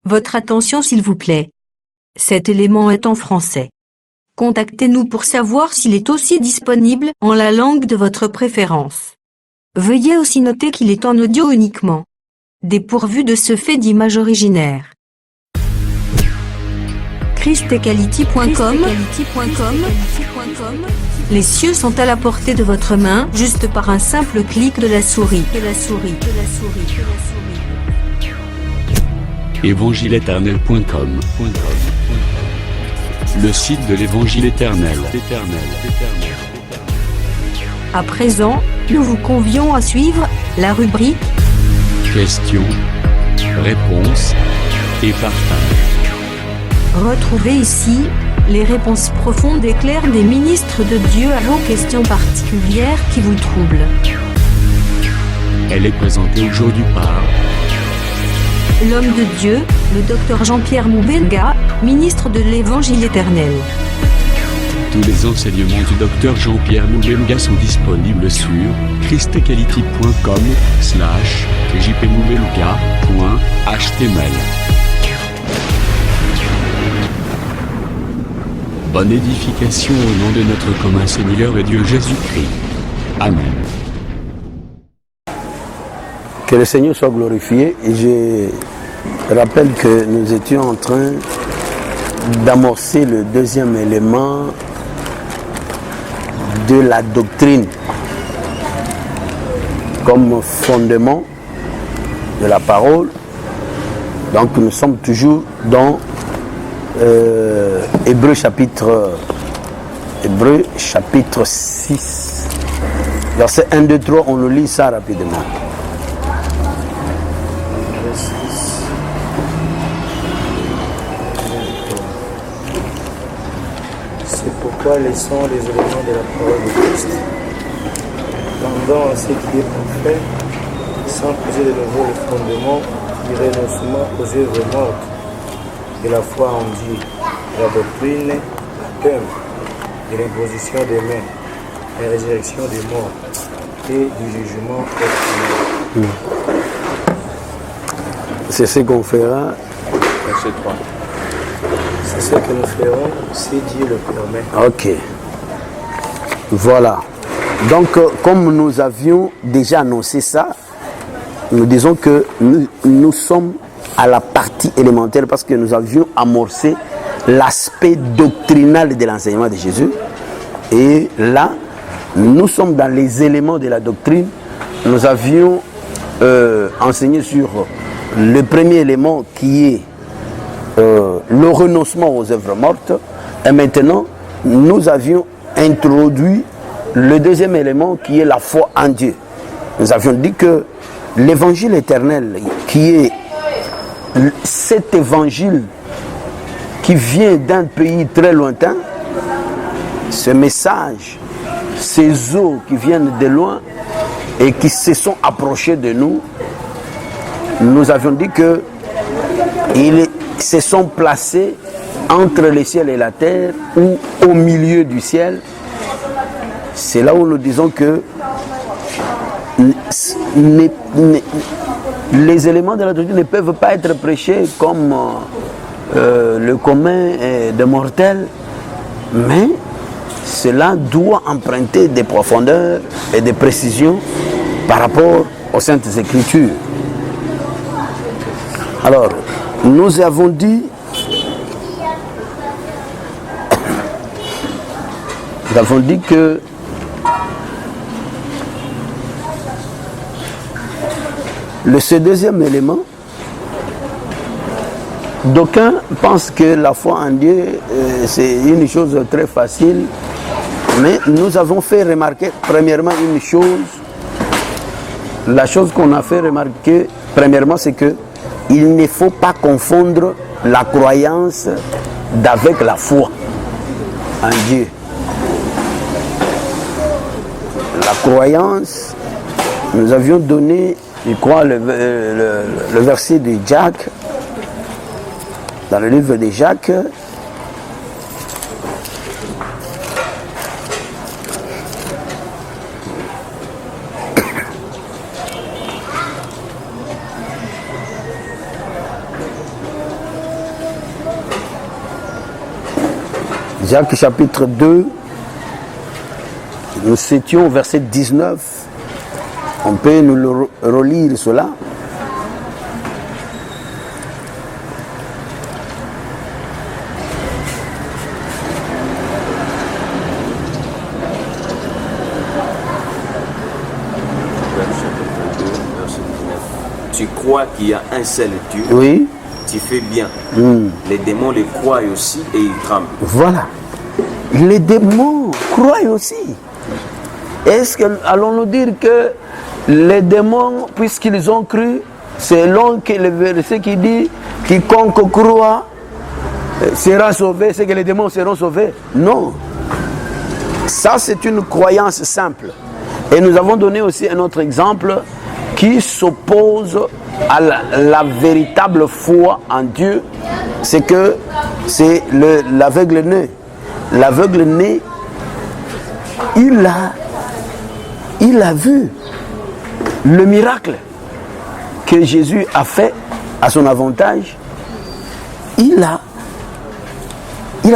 Votre attention s'il vous plaît. Cet élément est en français. Contactez-nous pour savoir s'il est aussi disponible en la langue de votre préférence. Veuillez aussi noter qu'il est en audio uniquement. Dépourvu de ce fait d'image originaire. christequality.com. Les cieux sont à la portée de votre main, juste par un simple clic de la souris. Évangileéternel.com. Le site de l'Évangile éternel. À présent, nous vous convions à suivre la rubrique Questions, réponses et partage. Retrouvez ici les réponses profondes et claires des ministres de Dieu à vos questions particulières qui vous troublent. Elle est présentée aujourd'hui par L'homme de Dieu, le docteur Jean-Pierre Moubenga, ministre de l'Évangile éternel. Tous les enseignements du docteur Jean-Pierre Moubenga sont disponibles sur christequality.com/jpmoubenga.html. Bonne édification au nom de notre commun Seigneur et Dieu Jésus-Christ. Amen. Que le Seigneur soit glorifié. Et je rappelle que nous étions en train d'amorcer le deuxième élément de la doctrine comme fondement de la parole. Donc nous sommes toujours dans Hébreux chapitre 6. Verset 1, 2, 3, on le lit ça rapidement. C'est pourquoi laissons les éléments de la parole de Christ, tendant à ce qui est parfait, sans poser de nouveau le fondement du renoncement aux œuvres mortes, de la foi en Dieu, de la doctrine, la peur, de l'imposition des mains, la résurrection des morts et du jugement éternel. C'est ce qu'on fera. Verset 3. C'est ce que nous ferons si Dieu le permet. Ok. Voilà. Donc, comme nous avions déjà annoncé ça, nous disons que nous sommes à la partie élémentaire parce que nous avions amorcé l'aspect doctrinal de l'enseignement de Jésus. Et là, nous sommes dans les éléments de la doctrine. Nous avions enseigné sur le premier élément qui est le renoncement aux œuvres mortes. Et maintenant, nous avions introduit le deuxième élément qui est la foi en Dieu. Nous avions dit que l'évangile éternel, qui est cet évangile qui vient d'un pays très lointain, ce message, ces eaux qui viennent de loin et qui se sont approchés de nous, nous avions dit que ils se sont placés entre le ciel et la terre ou au milieu du ciel. C'est là où nous disons que les éléments de la doctrine ne peuvent pas être prêchés comme le commun des mortels, mais cela doit emprunter des profondeurs et des précisions par rapport aux Saintes Écritures. Alors, nous avons dit que ce deuxième élément, d'aucuns pensent que la foi en Dieu, c'est une chose très facile, mais nous avons fait remarquer premièrement une chose. La chose qu'on a fait remarquer premièrement, c'est que il ne faut pas confondre la croyance avec la foi en Dieu. La croyance, nous avions donné, je crois, le verset de Jacques, dans le livre de Jacques, Jacques chapitre 2, nous étions au verset 19. On peut nous le relire cela. Tu crois qu'il y a un seul Dieu, Oui. tu fais bien. Les démons les croient aussi et ils tremblent. Voilà. Les démons croient aussi. Est-ce que allons-nous dire que les démons, puisqu'ils ont cru, selon que le verset qui dit quiconque croit sera sauvé, c'est que les démons seront sauvés? Non. Ça, c'est une croyance simple. Et nous avons donné aussi un autre exemple qui s'oppose à la véritable foi en Dieu. C'est que c'est l'aveugle né. L'aveugle né, il a vu le miracle que Jésus a fait à son avantage. Il a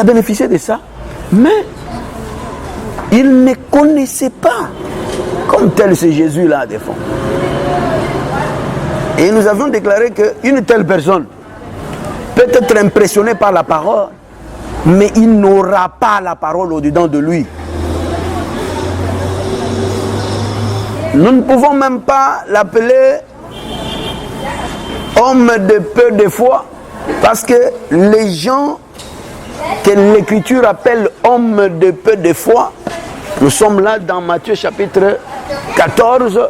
bénéficié de ça, mais il ne connaissait pas comme tel ce Jésus-là des fonds. Et nous avions déclaré qu'une telle personne peut être impressionnée par la parole, mais il n'aura pas la parole au-dedans de lui. Nous ne pouvons même pas l'appeler homme de peu de foi, parce que les gens que l'Écriture appelle homme de peu de foi, nous sommes là dans Matthieu chapitre 14.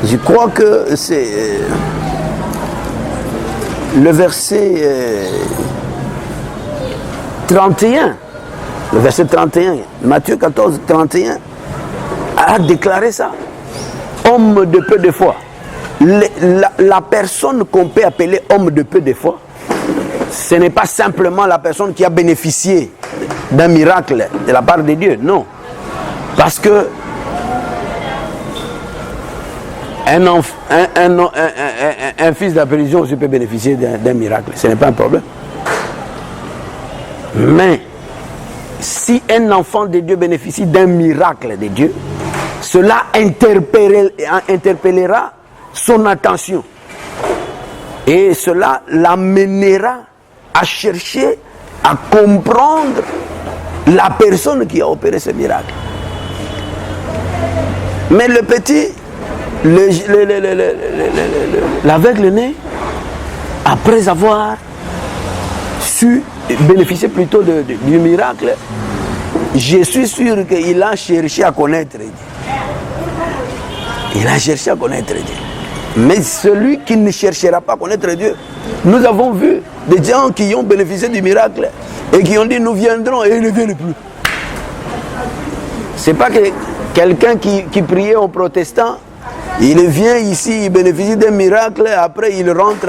Je crois que c'est le verset 31. Le verset 31, Matthieu 14, 31, a déclaré ça. Homme de peu de foi. La personne qu'on peut appeler homme de peu de foi, ce n'est pas simplement la personne qui a bénéficié d'un miracle de la part de Dieu, non. Parce que un fils de la pénition aussi peut bénéficier d'un miracle, ce n'est pas un problème. Mais si un enfant de Dieu bénéficie d'un miracle de Dieu, cela interpellera son attention. Et cela l'amènera à chercher à comprendre la personne qui a opéré ce miracle. Mais le petit, l'aveugle né, après avoir su bénéficier plutôt du miracle, je suis sûr qu'il a cherché à connaître Dieu. Il a cherché à connaître Dieu. Mais celui qui ne cherchera pas à connaître Dieu, nous avons vu des gens qui ont bénéficié du miracle et qui ont dit nous viendrons et ils ne viennent plus. C'est pas que quelqu'un qui priait aux protestants, il vient ici, il bénéficie d'un miracle, après il rentre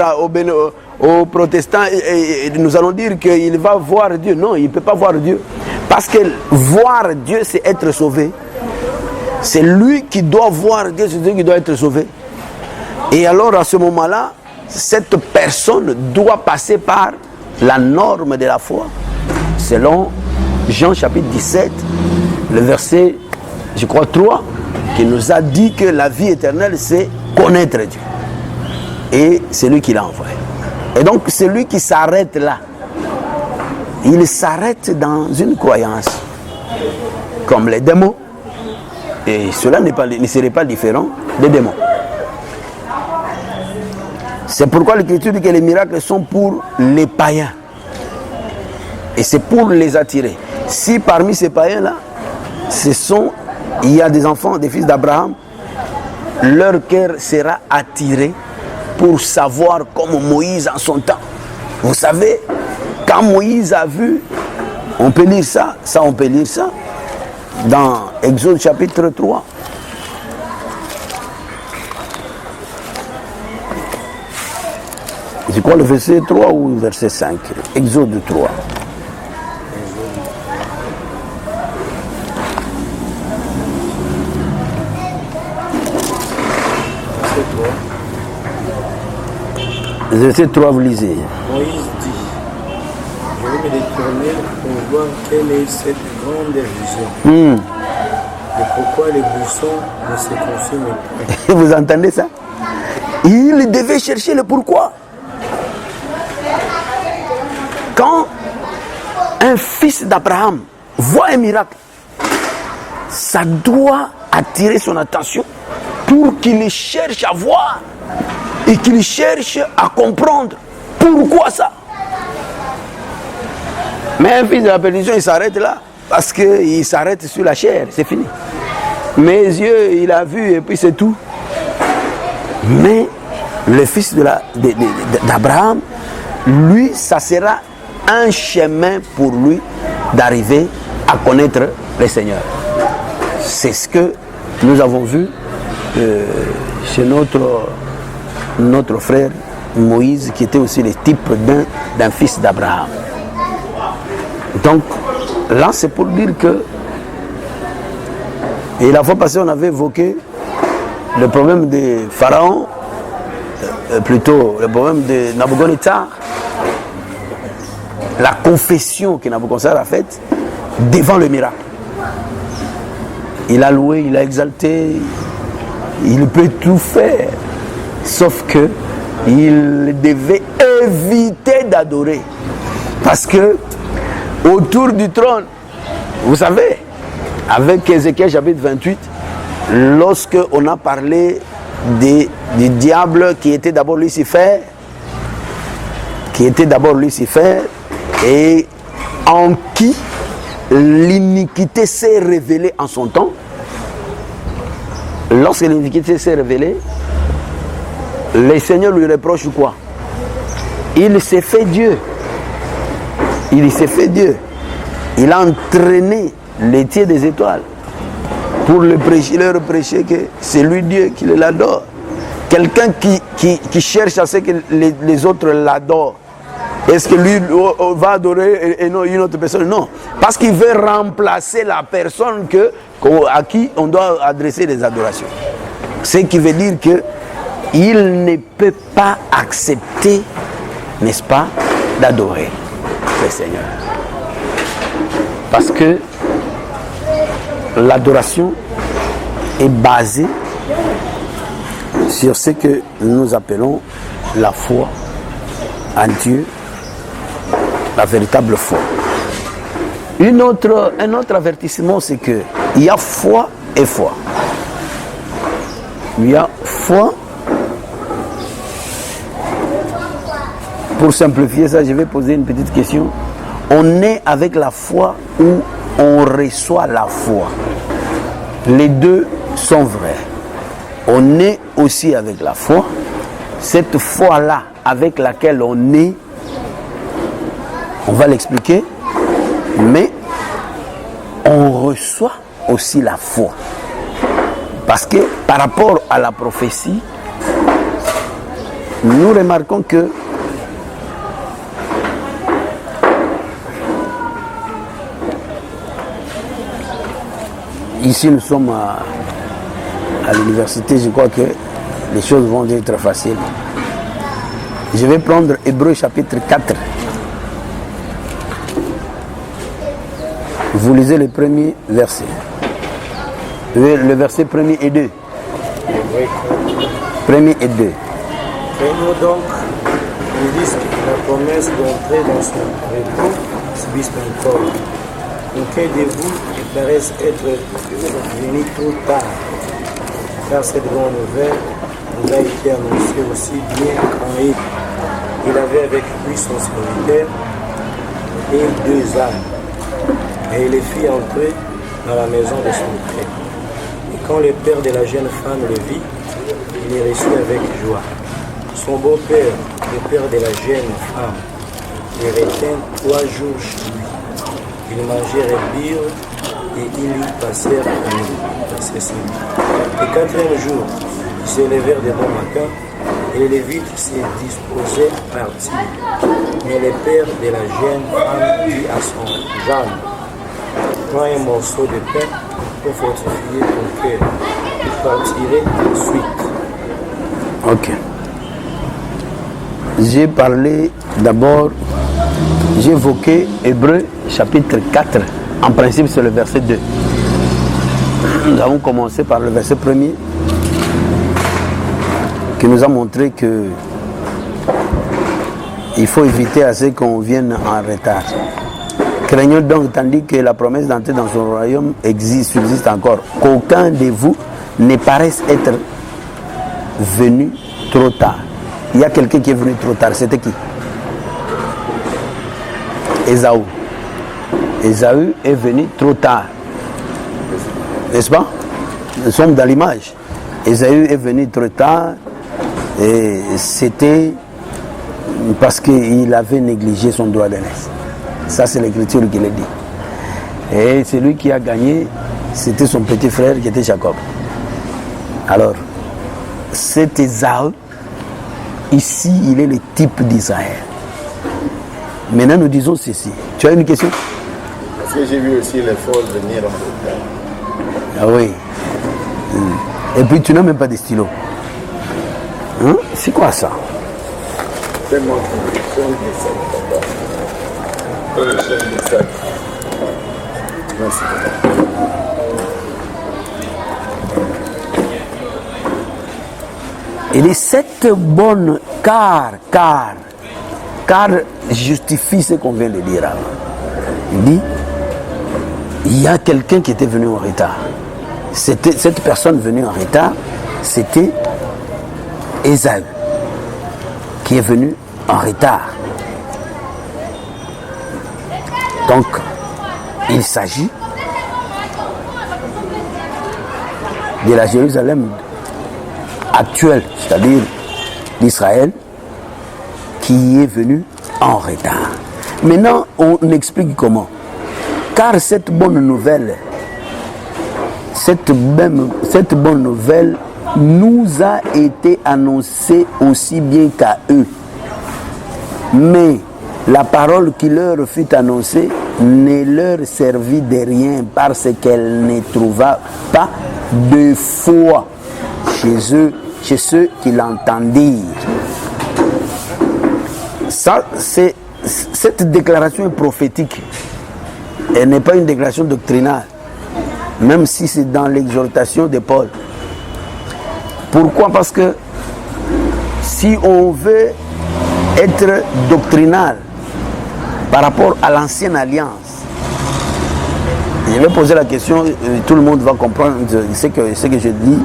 aux protestants et nous allons dire qu'il va voir Dieu. Non, il ne peut pas voir Dieu. Parce que voir Dieu, c'est être sauvé. C'est lui qui doit voir Dieu, c'est lui qui doit être sauvé. Et alors à ce moment-là, cette personne doit passer par la norme de la foi. Selon Jean chapitre 17, le verset, je crois 3, qui nous a dit que la vie éternelle, c'est connaître Dieu. Et c'est lui qui l'a envoyé. Et donc c'est lui qui s'arrête là. Il s'arrête dans une croyance, comme les démons. Et cela ne serait pas différent des démons. C'est pourquoi l'Écriture dit que les miracles sont pour les païens. Et c'est pour les attirer. Si parmi ces païens-là, il y a des enfants, des fils d'Abraham, leur cœur sera attiré pour savoir comme Moïse en son temps. Vous savez, quand Moïse a vu, on peut lire ça, on peut lire ça, dans Exode chapitre 3. Je crois le verset 3 ou le verset 5. Exode 3. Verset 3, vous lisez. Moïse dit, je vais me détourner pour voir quelle est cette grande vision. Et pourquoi les buissons ne se consument pas. Vous entendez ça? Il devait chercher le pourquoi. Quand un fils d'Abraham voit un miracle, ça doit attirer son attention pour qu'il cherche à voir et qu'il cherche à comprendre pourquoi ça. Mais un fils de la perdition, il s'arrête là parce qu'il s'arrête sur la chair, c'est fini. Mes yeux, il a vu et puis c'est tout. Mais le fils d'Abraham, lui, ça sera un chemin pour lui d'arriver à connaître le Seigneur. C'est ce que nous avons vu chez notre frère Moïse, qui était aussi le type d'un fils d'Abraham. Donc, là, c'est pour dire que, et la fois passée, on avait évoqué le problème de Pharaon, plutôt le problème de Nabuchodonosor, la confession que Nabuchodonosor a faite devant le miracle. Il a loué, il a exalté, il peut tout faire, sauf que il devait éviter d'adorer. Parce que autour du trône, vous savez, avec Ézéchiel chapitre 28, lorsque on a parlé du diable qui était d'abord Lucifer, et en qui l'iniquité s'est révélée en son temps. Lorsque l'iniquité s'est révélée, le Seigneur lui reproche quoi? Il s'est fait Dieu. Il a entraîné les tiers des étoiles pour leur prêcher que c'est lui Dieu qui l'adore. Quelqu'un qui cherche à ce que les autres l'adorent, est-ce que lui va adorer et non une autre personne? Non, parce qu'il veut remplacer la personne à qui on doit adresser les adorations. Ce qui veut dire qu'il ne peut pas accepter, n'est-ce pas, d'adorer le Seigneur. Parce que l'adoration est basée sur ce que nous appelons la foi en Dieu, la véritable foi. Un autre avertissement, c'est que il y a foi et foi. Il y a foi. Pour simplifier ça, je vais poser une petite question. On est avec la foi ou on reçoit la foi? Les deux sont vrais. On est aussi avec la foi. Cette foi-là avec laquelle on est, on va l'expliquer, mais on reçoit aussi la foi. Parce que par rapport à la prophétie, nous remarquons que ici nous sommes à l'université, je crois que les choses vont être faciles. Je vais prendre Hébreux chapitre 4. Vous lisez le premier verset. Le verset 1er et 2. Premier et 2. Craignons donc le risque que la promesse d'entrer dans son repos subisse encore. Aucun de vous qui paraissent être venu trop tard, car cette bonne nouvelle nous a été annoncée aussi bien quand il avait avec lui son serviteur et 2 ânes, et il les fit entrer dans la maison de son père. Et quand le père de la jeune femme le vit, il les reçut avec joie. Son beau-père, le père de la jeune femme, les retint 3 jours chez lui. Ils mangèrent et birent, et ils lui passèrent la nuit. Verset 5. Le 4e jour, ils se levèrent de bon matin, et les Lévites se disposaient à partir. Mais le père de la jeune femme dit à son gendre: prends un morceau de pain pour fortifier ton cœur. Il partirait ensuite. Ok. j'ai parlé d'abord, j'ai évoqué Hébreux chapitre 4. En principe, c'est le verset 2. Nous avons commencé par le verset 1er qui nous a montré que il faut éviter à ce qu'on vienne en retard. Craignons donc, tandis que la promesse d'entrer dans son royaume subsiste encore, qu'aucun de vous ne paraisse être venu trop tard. Il y a quelqu'un qui est venu trop tard. C'était qui? Ésaü. Ésaü est venu trop tard. N'est-ce pas? Nous sommes dans l'image. Ésaü est venu trop tard et c'était parce qu'il avait négligé son droit d'aînesse. Ça, c'est l'écriture qui le dit. Et celui qui a gagné, c'était son petit frère qui était Jacob. Alors, cet Ésaü, ici, il est le type d'Israël. Maintenant, nous disons ceci. Tu as une question? Parce que j'ai vu aussi les folles venir en retard. Ah oui. Et puis, tu n'as même pas de stylo. Hein? C'est quoi ça? Fais-moi une sac, papa. Des sacs. Merci, papa. Et les 7 bonnes car justifie ce qu'on vient de dire avant. Il dit, il y a quelqu'un qui était venu en retard. Cette personne venue en retard, c'était Ésaü, qui est venu en retard. Donc, il s'agit de la Jérusalem actuelle, c'est-à-dire d'Israël, qui est venu en retard. Maintenant, on explique comment. Car cette bonne nouvelle nous a été annoncée aussi bien qu'à eux. Mais la parole qui leur fut annoncée ne leur servit de rien parce qu'elle ne trouva pas de foi chez ceux qui l'entendirent. Ça, cette déclaration est prophétique. Elle n'est pas une déclaration doctrinale, même si c'est dans l'exhortation de Paul. Pourquoi? Parce que si on veut être doctrinal par rapport à l'ancienne alliance, je vais poser la question, tout le monde va comprendre ce que je dis,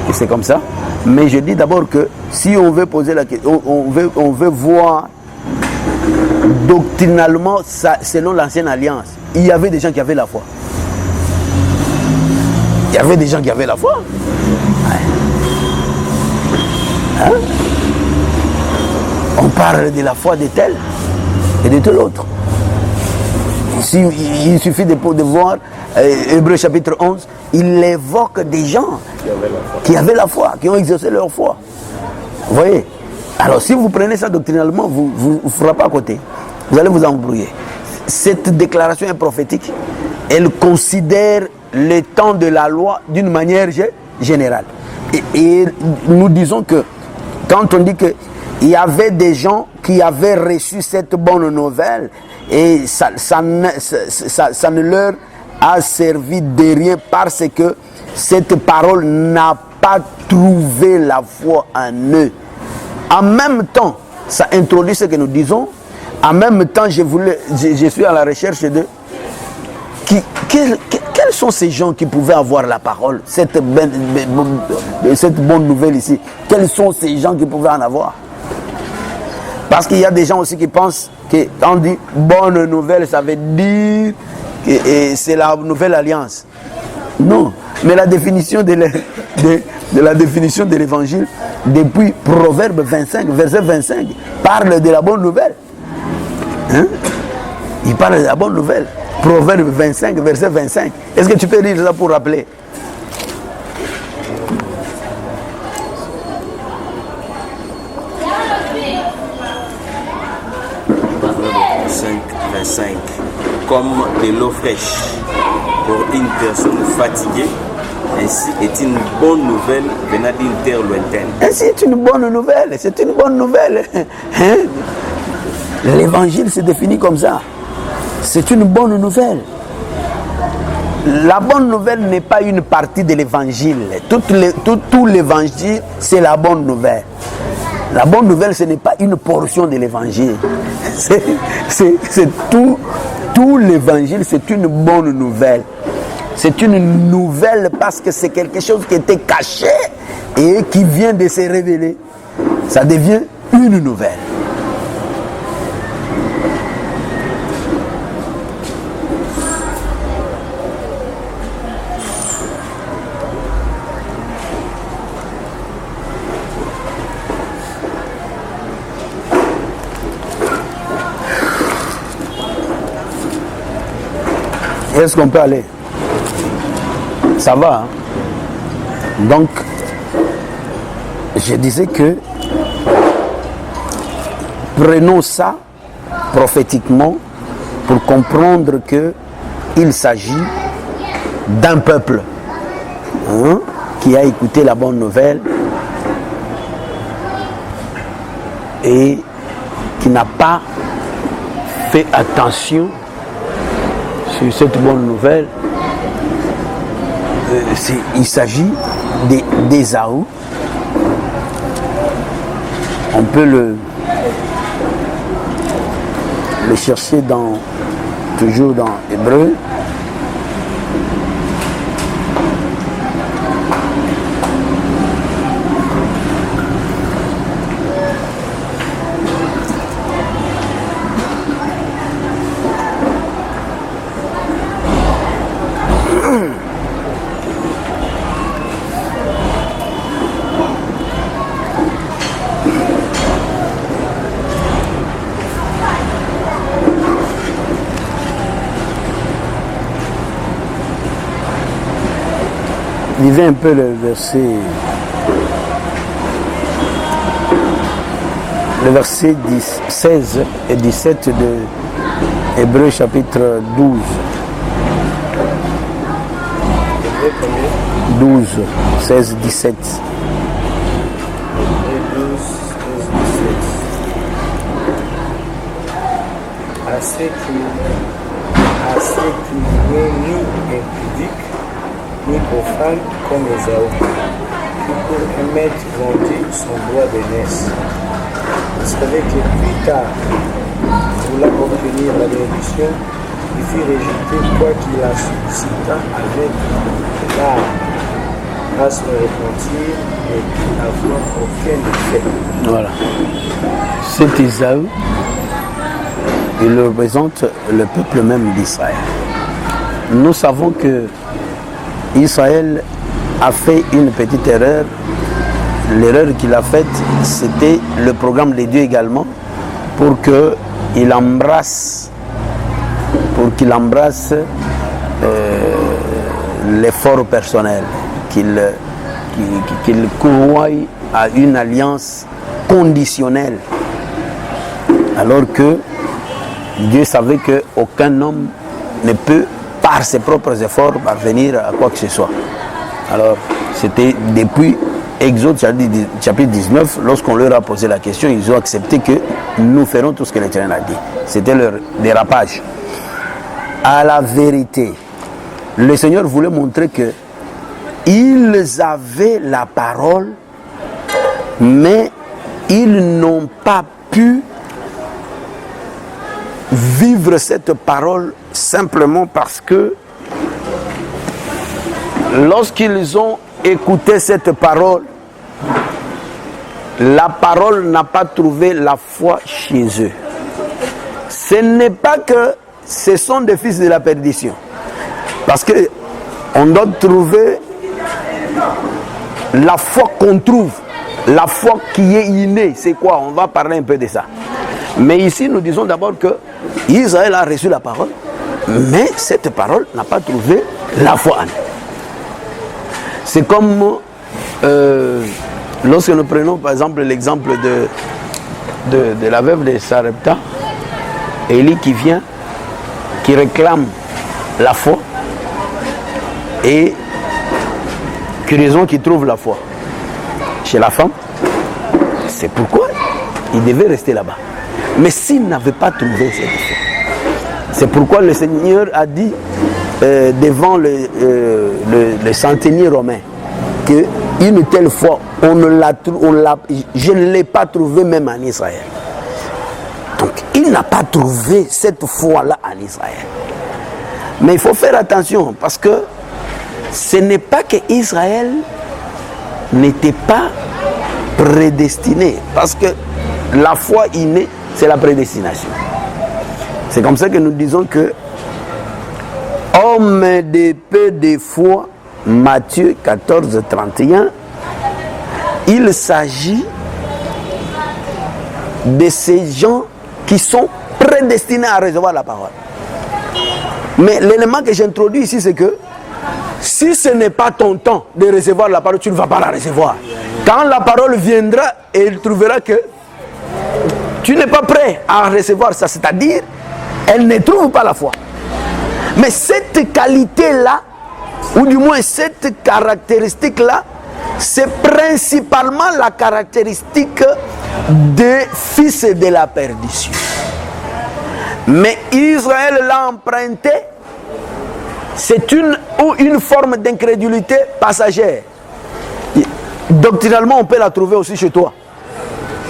et c'est comme ça. Mais je dis d'abord que si on veut poser la question, on veut voir doctrinalement, selon l'ancienne alliance, il y avait des gens qui avaient la foi. Il y avait des gens qui avaient la foi. Hein? On parle de la foi de tel et de tel autre. Ici, il suffit de voir Hébreux chapitre 11, il évoque des gens qui avaient la foi, qui ont exercé leur foi. Vous voyez? Alors si vous prenez ça doctrinalement, vous ne ferez pas à côté. Vous allez vous embrouiller. Cette déclaration est prophétique. Elle considère le temps de la loi d'une manière générale. Et nous disons que quand on dit qu'il y avait des gens qui avaient reçu cette bonne nouvelle et ça ne leur a servi de rien parce que cette parole n'a pas trouvé la foi en eux. En même temps, ça introduit ce que nous disons. En même temps, je suis à la recherche de quels sont ces gens qui pouvaient avoir la parole, cette bonne nouvelle ici. Quels sont ces gens qui pouvaient en avoir? Parce qu'il y a des gens aussi qui pensent que quand on dit bonne nouvelle, ça veut dire que c'est la nouvelle alliance. Non, mais la définition de la définition de l'évangile depuis Proverbe 25, verset 25, parle de la bonne nouvelle. Hein? Il parle de la bonne nouvelle. Proverbe 25, verset 25. Est-ce que tu peux lire ça pour rappeler? Proverbe 5, 25. Comme de l'eau fraîche pour une personne fatiguée Ainsi est une bonne nouvelle venant d'une terre lointaine. Ainsi est une bonne nouvelle, c'est une bonne nouvelle. Hein? L'évangile se définit comme ça. C'est une bonne nouvelle. La bonne nouvelle n'est pas une partie de l'évangile. Tout l'évangile, c'est la bonne nouvelle. La bonne nouvelle, ce n'est pas une portion de l'évangile. C'est tout l'évangile, c'est une bonne nouvelle. C'est une nouvelle parce que c'est quelque chose qui était caché et qui vient de se révéler. Ça devient une nouvelle. Est-ce qu'on peut aller? Ça va. Hein? Donc, je disais que prenons ça prophétiquement pour comprendre qu'il s'agit d'un peuple qui a écouté la bonne nouvelle et qui n'a pas fait attention sur cette bonne nouvelle. Il s'agit d'Ésaü. On peut le chercher toujours dans Hébreu. Lisez un peu le verset 16 et 17 de Hébreu chapitre 12. 12, 16, 17. À ceux qui n'est ni impudique, ni profane comme Ésaü, qui pour un maître vendit son droit d'aînesse. Vous savez que plus tard, voulant obtenir la bénédiction, il fut rejeté quoi qu'il la suscita avec l'art, grâce au repentir et puis avoir aucun effet. Voilà. Cet Ésaü, il représente le peuple même d'Israël. Nous savons que Israël a fait une petite erreur. L'erreur qu'il a faite, c'était le programme de Dieu également, pour qu'il embrasse l'effort personnel, qu'il croie à une alliance conditionnelle, alors que Dieu savait qu'aucun homme ne peut, par ses propres efforts, parvenir à quoi que ce soit. Alors, c'était depuis Exode chapitre 19, lorsqu'on leur a posé la question, ils ont accepté que nous ferons tout ce que l'Éternel a dit. C'était leur dérapage. À la vérité, le Seigneur voulait montrer que ils avaient la parole, mais ils n'ont pas pu vivre cette parole simplement parce que lorsqu'ils ont écouté cette parole, la parole n'a pas trouvé la foi chez eux. Ce n'est pas que ce sont des fils de la perdition, parce que on doit trouver la foi qu'on trouve, la foi qui est innée. C'est quoi? On va parler un peu de ça. Mais ici, nous disons d'abord que Israël a reçu la parole, mais cette parole n'a pas trouvé la foi en elle. C'est comme lorsque nous prenons par exemple l'exemple de la veuve de Sarepta, Élie qui vient, qui réclame la foi, et curieusement qu'il trouve la foi chez la femme. C'est pourquoi il devait rester là-bas. Mais s'il n'avait pas trouvé cette foi, c'est pourquoi le Seigneur a dit devant le centenier romain qu'une telle foi, je ne l'ai pas trouvée même en Israël. Donc il n'a pas trouvé cette foi-là en Israël. Mais il faut faire attention parce que ce n'est pas que Israël n'était pas prédestiné. Parce que la foi innée, c'est la prédestination. C'est comme ça que nous disons que homme de peu de foi, Matthieu 14, 31, il s'agit de ces gens qui sont prédestinés à recevoir la parole. Mais l'élément que j'introduis ici, c'est que si ce n'est pas ton temps de recevoir la parole, tu ne vas pas la recevoir. Quand la parole viendra, et il trouvera que tu n'es pas prêt à recevoir ça, c'est-à-dire, elle ne trouve pas la foi. Mais cette qualité-là, ou du moins cette caractéristique-là, c'est principalement la caractéristique des fils de la perdition. Mais Israël l'a emprunté, c'est une forme d'incrédulité passagère. Doctrinalement, on peut la trouver aussi chez toi.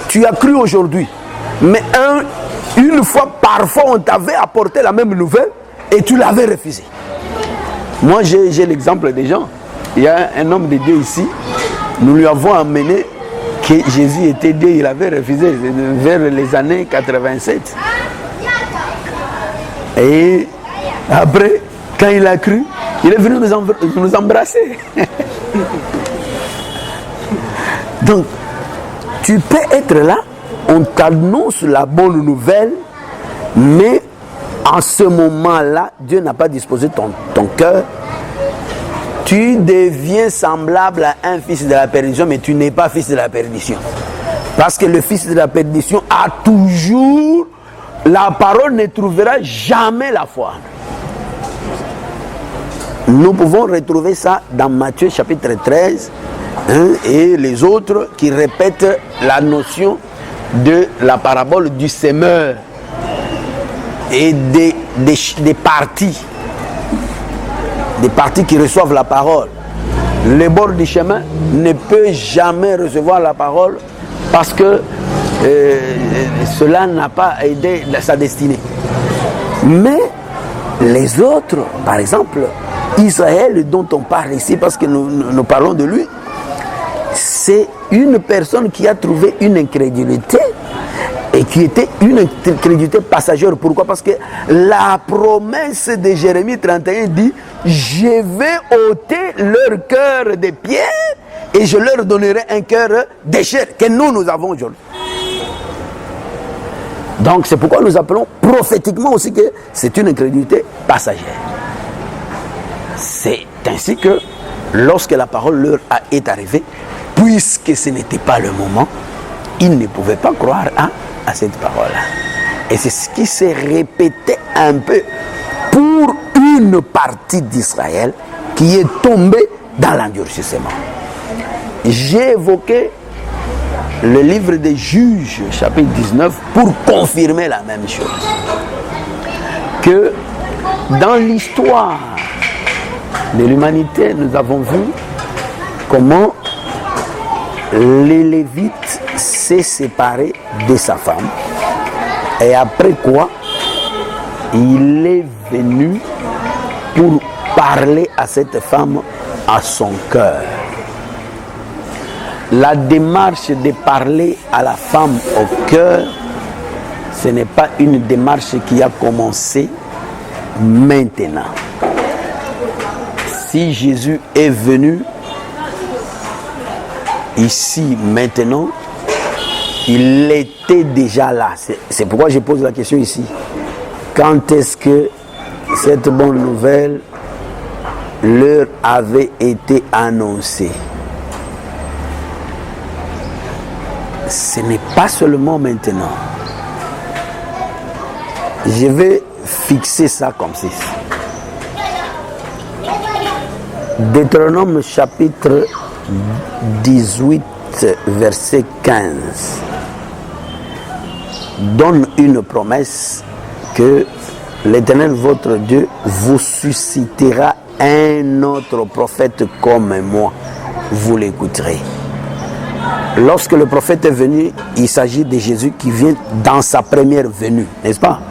Tu as cru aujourd'hui, mais une fois, parfois, on t'avait apporté la même nouvelle et tu l'avais refusé. Moi, j'ai l'exemple des gens. Il y a un homme de Dieu ici, nous lui avons amené que Jésus était Dieu, il avait refusé vers les années 87. Et après, quand il a cru, il est venu nous embrasser. Donc, tu peux être là, on t'annonce la bonne nouvelle, mais en ce moment-là, Dieu n'a pas disposé ton cœur. Tu deviens semblable à un fils de la perdition, mais tu n'es pas fils de la perdition. Parce que le fils de la perdition a toujours, la parole ne trouvera jamais la foi. Nous pouvons retrouver ça dans Matthieu chapitre 13 et les autres qui répètent la notion de la parabole du semeur et des parties qui reçoivent la parole. Le bord du chemin ne peut jamais recevoir la parole parce que cela n'a pas aidé sa destinée. Mais les autres, par exemple, Israël dont on parle ici, parce que nous parlons de lui, c'est une personne qui a trouvé une incrédulité et qui était une incrédulité passagère. Pourquoi? Parce que la promesse de Jérémie 31 dit « Je vais ôter leur cœur de pierre et je leur donnerai un cœur de chair que nous avons aujourd'hui. » Donc c'est pourquoi nous appelons prophétiquement aussi que c'est une incrédulité passagère. C'est ainsi que lorsque la parole leur est arrivée, puisque ce n'était pas le moment, ils ne pouvaient pas croire à cette parole-là. Et c'est ce qui s'est répété un peu pour une partie d'Israël qui est tombée dans l'endurcissement. J'ai évoqué le livre des Juges, chapitre 19, pour confirmer la même chose. Que dans l'histoire de l'humanité, nous avons vu comment les Lévites s'est séparé de sa femme. Et après quoi, il est venu pour parler à cette femme à son cœur. La démarche de parler à la femme au cœur, ce n'est pas une démarche qui a commencé maintenant. Si Jésus est venu ici maintenant, il était déjà là. C'est pourquoi je pose la question ici. Quand est-ce que cette bonne nouvelle leur avait été annoncée? Ce n'est pas seulement maintenant. Je vais fixer ça comme ceci. Deutéronome chapitre 18, verset 15 donne une promesse que l'Éternel votre Dieu vous suscitera un autre prophète comme moi. Vous l'écouterez. Lorsque le prophète est venu, il s'agit de Jésus qui vient dans sa première venue, n'est-ce pas?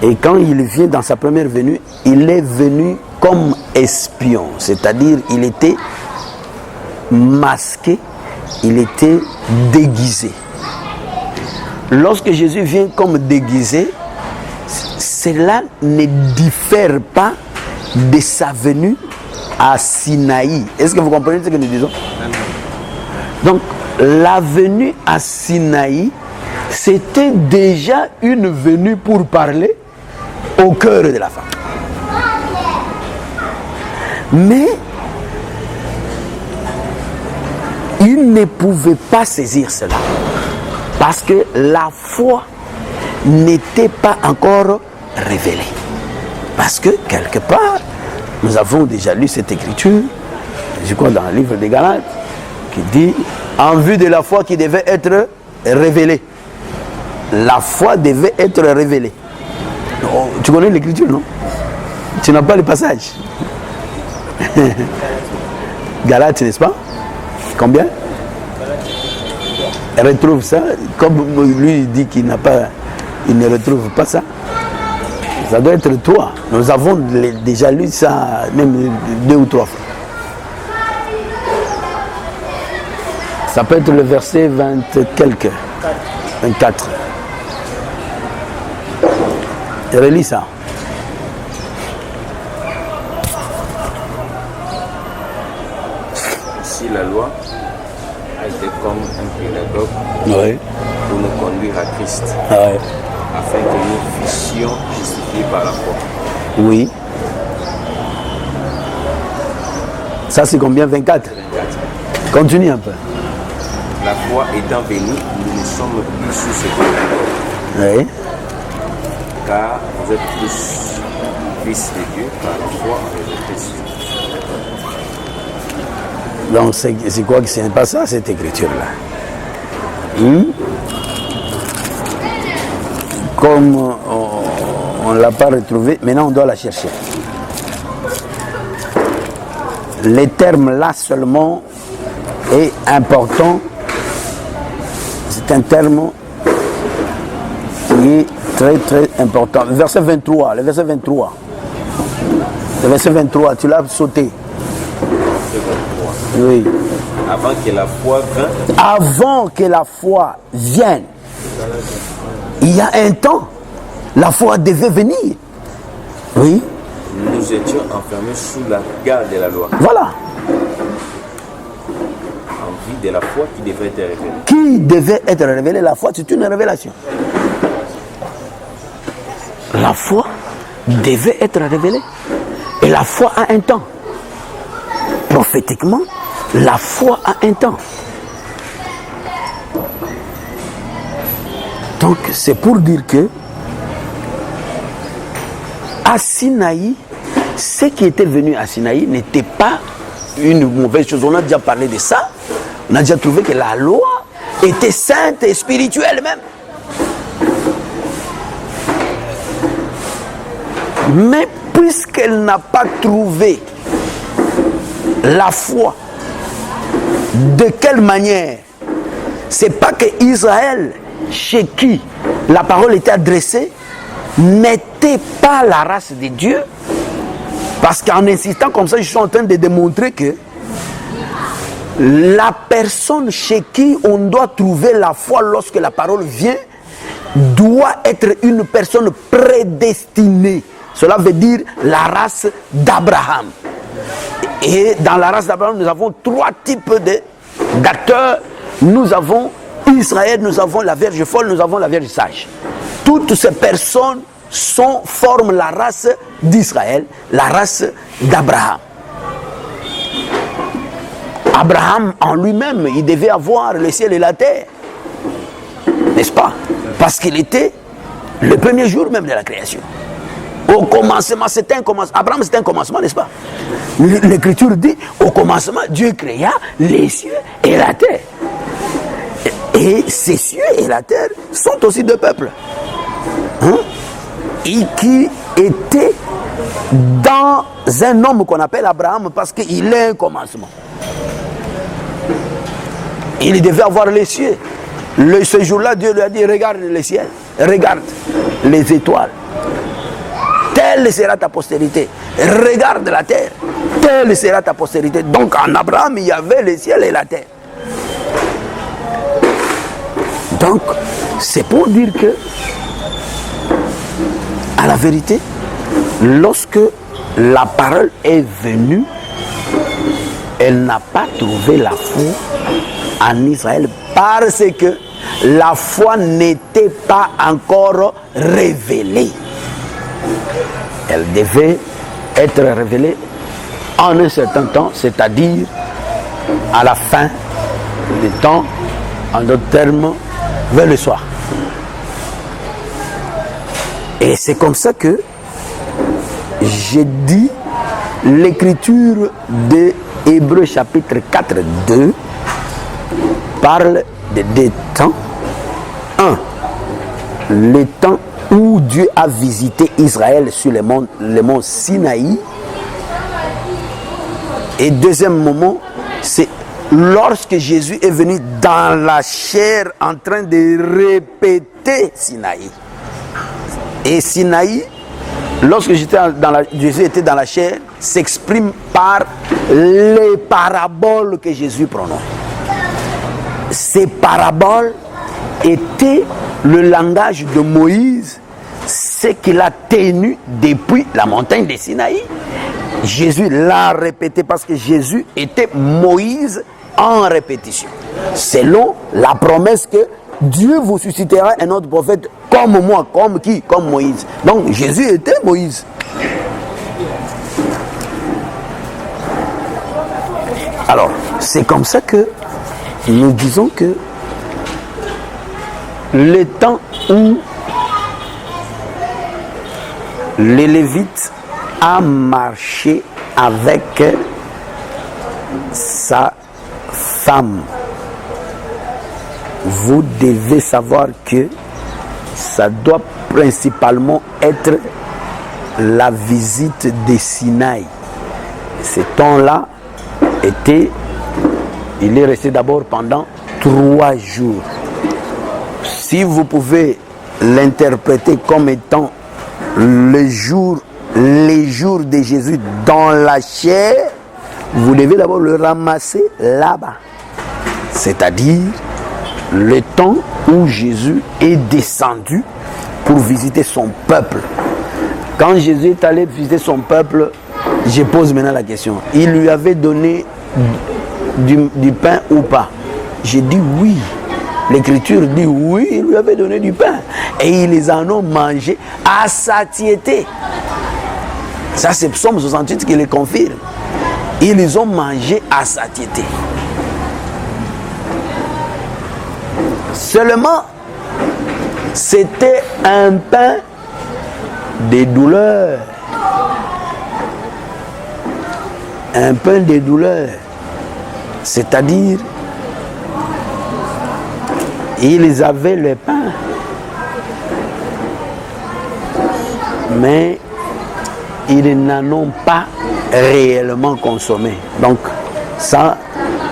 Et quand il vient dans sa première venue, il est venu comme espion, c'est-à-dire il était masqué, il était déguisé. Lorsque Jésus vient comme déguisé, cela ne diffère pas de sa venue à Sinaï. Est-ce que vous comprenez ce que nous disons? Donc, la venue à Sinaï, c'était déjà une venue pour parler au cœur de la femme. Mais il ne pouvait pas saisir cela parce que la foi n'était pas encore révélée. Parce que quelque part, nous avons déjà lu cette écriture, je crois dans le livre des Galates, qui dit en vue de la foi qui devait être révélée. La foi devait être révélée. Oh, tu connais l'écriture, non? Tu n'as pas le passage. Galates, n'est-ce pas? Combien? Retrouve ça. Comme lui dit qu'il n'a pas, il ne retrouve pas ça. Ça doit être toi. Nous avons déjà lu ça même 2 ou 3 fois. Ça peut être le verset 20 quelques, 24. Relis ça. Si la loi a été comme un pédagogue pour nous conduire à Christ, afin que nous fussions justifiés par la foi. Oui. Ça c'est combien? 24. Continue un peu. La foi étant venue, nous ne sommes plus sous ce pédagogue. Oui. Car vous êtes tous fils de Dieu par la foi en Jésus-Christ. Donc c'est quoi que ce n'est pas ça, cette écriture-là? Comme on ne l'a pas retrouvée, maintenant on doit la chercher. Les termes là seulement est important. C'est un terme qui est très très important. Verset 23, le verset 23. Le verset 23, tu l'as sauté. Oui. Avant que la foi vienne. Avant que la foi vienne. Il y a un temps, la foi devait venir. Oui. Nous étions enfermés sous la garde de la loi. Voilà. En vue de la foi qui devait être révélée. Qui devait être révélée? La foi, c'est une révélation. La foi devait être révélée. Et la foi a un temps. Prophétiquement, la foi a un temps. Donc, c'est pour dire que à Sinaï, ce qui était venu à Sinaï n'était pas une mauvaise chose. On a déjà parlé de ça. On a déjà trouvé que la loi était sainte et spirituelle même. Mais puisqu'elle n'a pas trouvé la foi, de quelle manière? C'est pas que Israël, chez qui la parole était adressée, n'était pas la race de Dieu. Parce qu'en insistant comme ça, je suis en train de démontrer que la personne chez qui on doit trouver la foi lorsque la parole vient doit être une personne prédestinée. Cela veut dire la race d'Abraham. Et dans la race d'Abraham, nous avons 3 types d'acteurs. Nous avons Israël, nous avons la Vierge folle, nous avons la Vierge sage. Toutes ces personnes forment la race d'Israël, la race d'Abraham. Abraham en lui-même, il devait avoir le ciel et la terre. N'est-ce pas? Parce qu'il était le premier jour même de la création. Au commencement, c'était un commencement. Abraham, c'était un commencement, n'est-ce pas? L'Écriture dit, au commencement, Dieu créa les cieux et la terre. Et ces cieux et la terre sont aussi deux peuples. Et qui étaient dans un homme qu'on appelle Abraham parce qu'il est un commencement. Il devait avoir les cieux. Ce jour-là, Dieu lui a dit, regarde le ciel, regarde les étoiles. Telle sera ta postérité. Regarde la terre. Telle sera ta postérité. Donc en Abraham, il y avait le ciel et la terre. Donc, c'est pour dire que, à la vérité, lorsque la parole est venue, elle n'a pas trouvé la foi en Israël parce que la foi n'était pas encore révélée. Elle devait être révélée en un certain temps, c'est-à-dire à la fin des temps, en d'autres termes, vers le soir. Et c'est comme ça que j'ai dit l'écriture de Hébreux chapitre 4, 2 parle de deux temps. Un, le temps où Dieu a visité Israël sur le mont Sinaï. Et deuxième moment, c'est lorsque Jésus est venu dans la chair en train de répéter Sinaï. Et Sinaï, lorsque Jésus était dans la chair, s'exprime par les paraboles que Jésus prononce. Ces paraboles étaient le langage de Moïse, ce qu'il a tenu depuis la montagne de Sinaï. Jésus l'a répété parce que Jésus était Moïse en répétition. Selon la promesse que Dieu vous suscitera un autre prophète comme moi, comme qui? Comme Moïse. Donc Jésus était Moïse. Alors, c'est comme ça que nous disons que le temps où les Lévites a marché avec sa femme, vous devez savoir que ça doit principalement être la visite de Sinaï. Ce temps-là il est resté d'abord pendant 3 jours. Si vous pouvez l'interpréter comme étant les jours de Jésus dans la chair, vous devez d'abord le ramasser là-bas. C'est-à-dire le temps où Jésus est descendu pour visiter son peuple. Quand Jésus est allé visiter son peuple, je pose maintenant la question. Il lui avait donné du pain ou pas? J'ai dit oui. L'Écriture dit oui, il lui avait donné du pain. Et ils les en ont mangé à satiété. Ça, c'est Psaume 68 qui le confirme. Ils les ont mangé à satiété. Seulement, c'était un pain de douleur. Un pain de douleur. C'est-à-dire, ils avaient le pain, mais ils n'en ont pas réellement consommé. Donc, ça,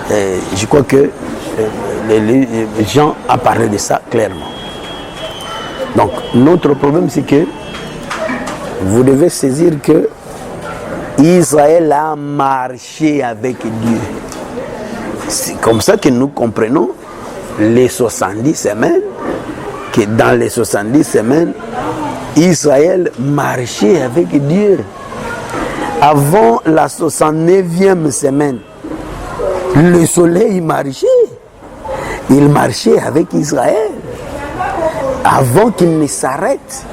je crois que les gens ont parlé de ça clairement. Donc, notre problème, c'est que vous devez saisir que Israël a marché avec Dieu. C'est comme ça que nous comprenons les 70 semaines, que dans les 70 semaines, Israël marchait avec Dieu. Avant la 69e semaine, le soleil marchait. Il marchait avec Israël avant qu'il ne s'arrête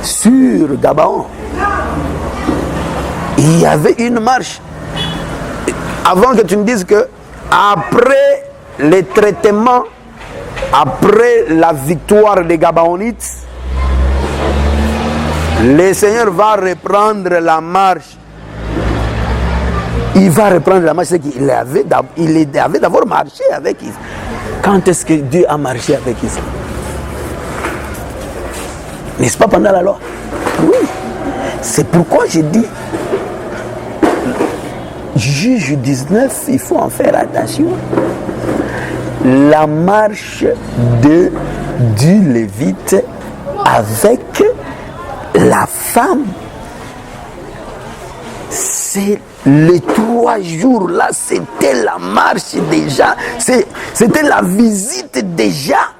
sur Gabaon. Il y avait une marche. Avant que tu me dises que après les traitements, après la victoire des Gabaonites, le Seigneur va reprendre la marche. Il va reprendre la marche, c'est qu'il avait d'abord marché avec Israël. Quand est-ce que Dieu a marché avec Israël? N'est-ce pas pendant la loi? Oui. C'est pourquoi je dis, Juge 19, il faut en faire attention. La marche du Lévite avec la femme, c'est les 3 jours là, c'était la marche déjà, c'était la visite déjà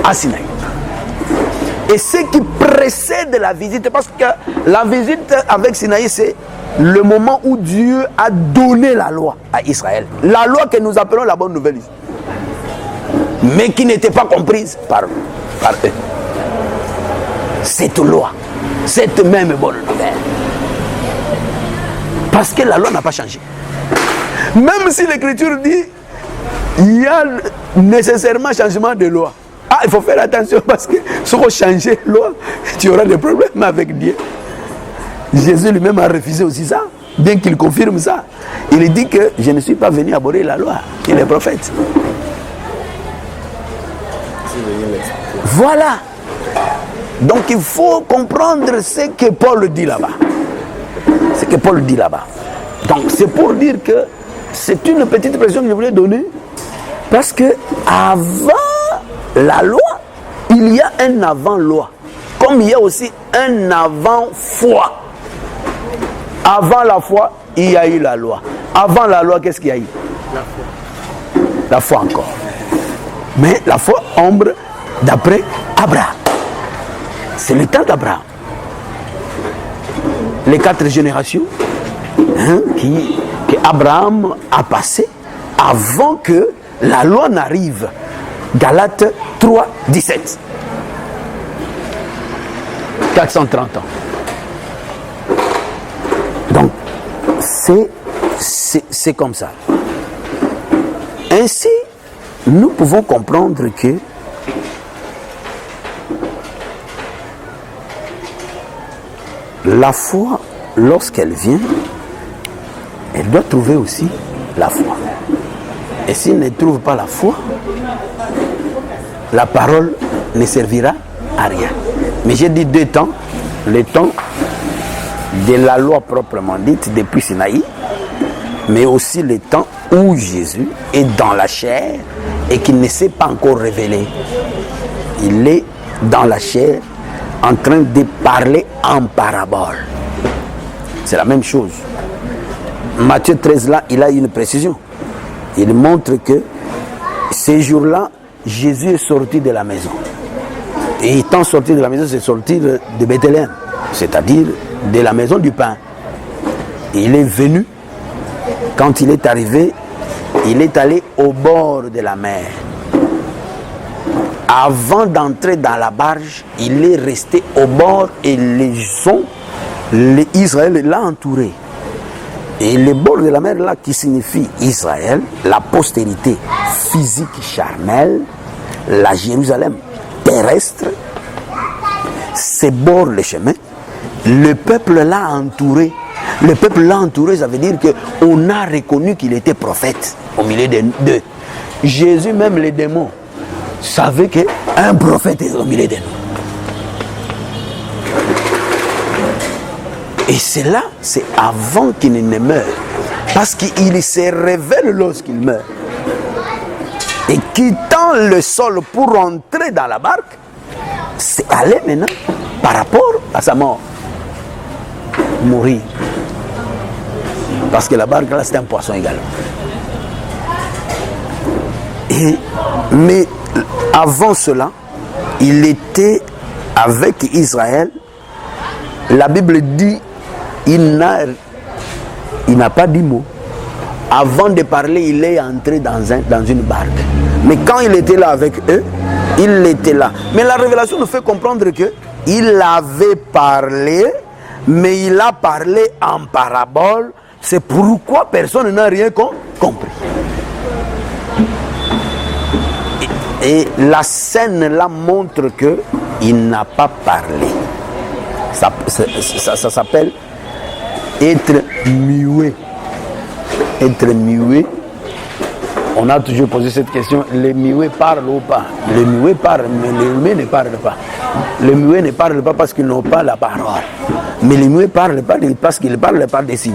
à Sinaï. Et ce qui précède la visite, parce que la visite avec Sinaï, c'est le moment où Dieu a donné la loi à Israël. La loi que nous appelons la bonne nouvelle, mais qui n'était pas comprise par eux. Cette loi, cette même bonne nouvelle. Parce que la loi n'a pas changé. Même si l'Écriture dit il y a nécessairement changement de loi. Ah, il faut faire attention parce que si on change la loi, tu auras des problèmes avec Dieu. Jésus lui-même a refusé aussi ça, bien qu'il confirme ça. Il dit que je ne suis pas venu abolir la loi. Il est prophète. Voilà. Donc il faut comprendre ce que Paul dit là-bas. Ce que Paul dit là-bas. Donc c'est pour dire que c'est une petite précision que je voulais donner. Parce que avant la loi, il y a un avant-loi. Comme il y a aussi un avant-foi. Avant la foi, il y a eu la loi. Avant la loi, qu'est-ce qu'il y a eu? La foi. La foi encore. Mais la foi ombre d'après Abraham. C'est le temps d'Abraham. Les 4 générations qu'Abraham a passées avant que la loi n'arrive. Galates 3, 17. 430 ans. Donc, c'est comme ça. Ainsi, nous pouvons comprendre que la foi, lorsqu'elle vient, elle doit trouver aussi la foi. Et s'il ne trouve pas la foi, la parole ne servira à rien. Mais j'ai dit 2 temps. Le temps de la loi proprement dite depuis Sinaï, mais aussi le temps où Jésus est dans la chair et qu'il ne s'est pas encore révélé. Il est dans la chair en train de parler en parabole. C'est la même chose. Matthieu 13 là, il a une précision. Il montre que ces jours-là, Jésus est sorti de la maison. Et étant sorti de la maison, c'est sorti de Bethléem, c'est-à-dire de la maison du pain. Il est venu, quand il est arrivé, il est allé au bord de la mer. Avant d'entrer dans la barge, il est resté au bord et Israël l'a entouré. Et le bord de la mer là qui signifie Israël, la postérité physique charnelle, la Jérusalem terrestre, c'est bord le chemin. Le peuple l'a entouré. Le peuple l'a entouré, ça veut dire qu'on a reconnu qu'il était prophète au milieu d'eux. Jésus, même les démons, savaient qu'un prophète est au milieu de nous. Et c'est là, c'est avant qu'il ne meure. Parce qu'il se révèle lorsqu'il meurt. Et quittant le sol pour entrer dans la barque, c'est aller maintenant par rapport à sa mort. Mourir. Parce que la barque là, c'est un poisson également. Mais avant cela, il était avec Israël. La Bible dit, il n'a pas dit mot. Avant de parler, il est entré dans une barque. Mais quand il était là avec eux, il était là. Mais la révélation nous fait comprendre qu'il avait parlé, mais il a parlé en parabole. C'est pourquoi personne n'a rien compris. Et la scène là montre qu'il n'a pas parlé. Ça s'appelle être muet. Être muet. On a toujours posé cette question, les muets parlent ou pas? Les muets parlent, mais les muets ne parlent pas. Les muets ne parlent pas parce qu'ils n'ont pas la parole. Mais les muets parlent pas parce qu'ils parlent par des signes.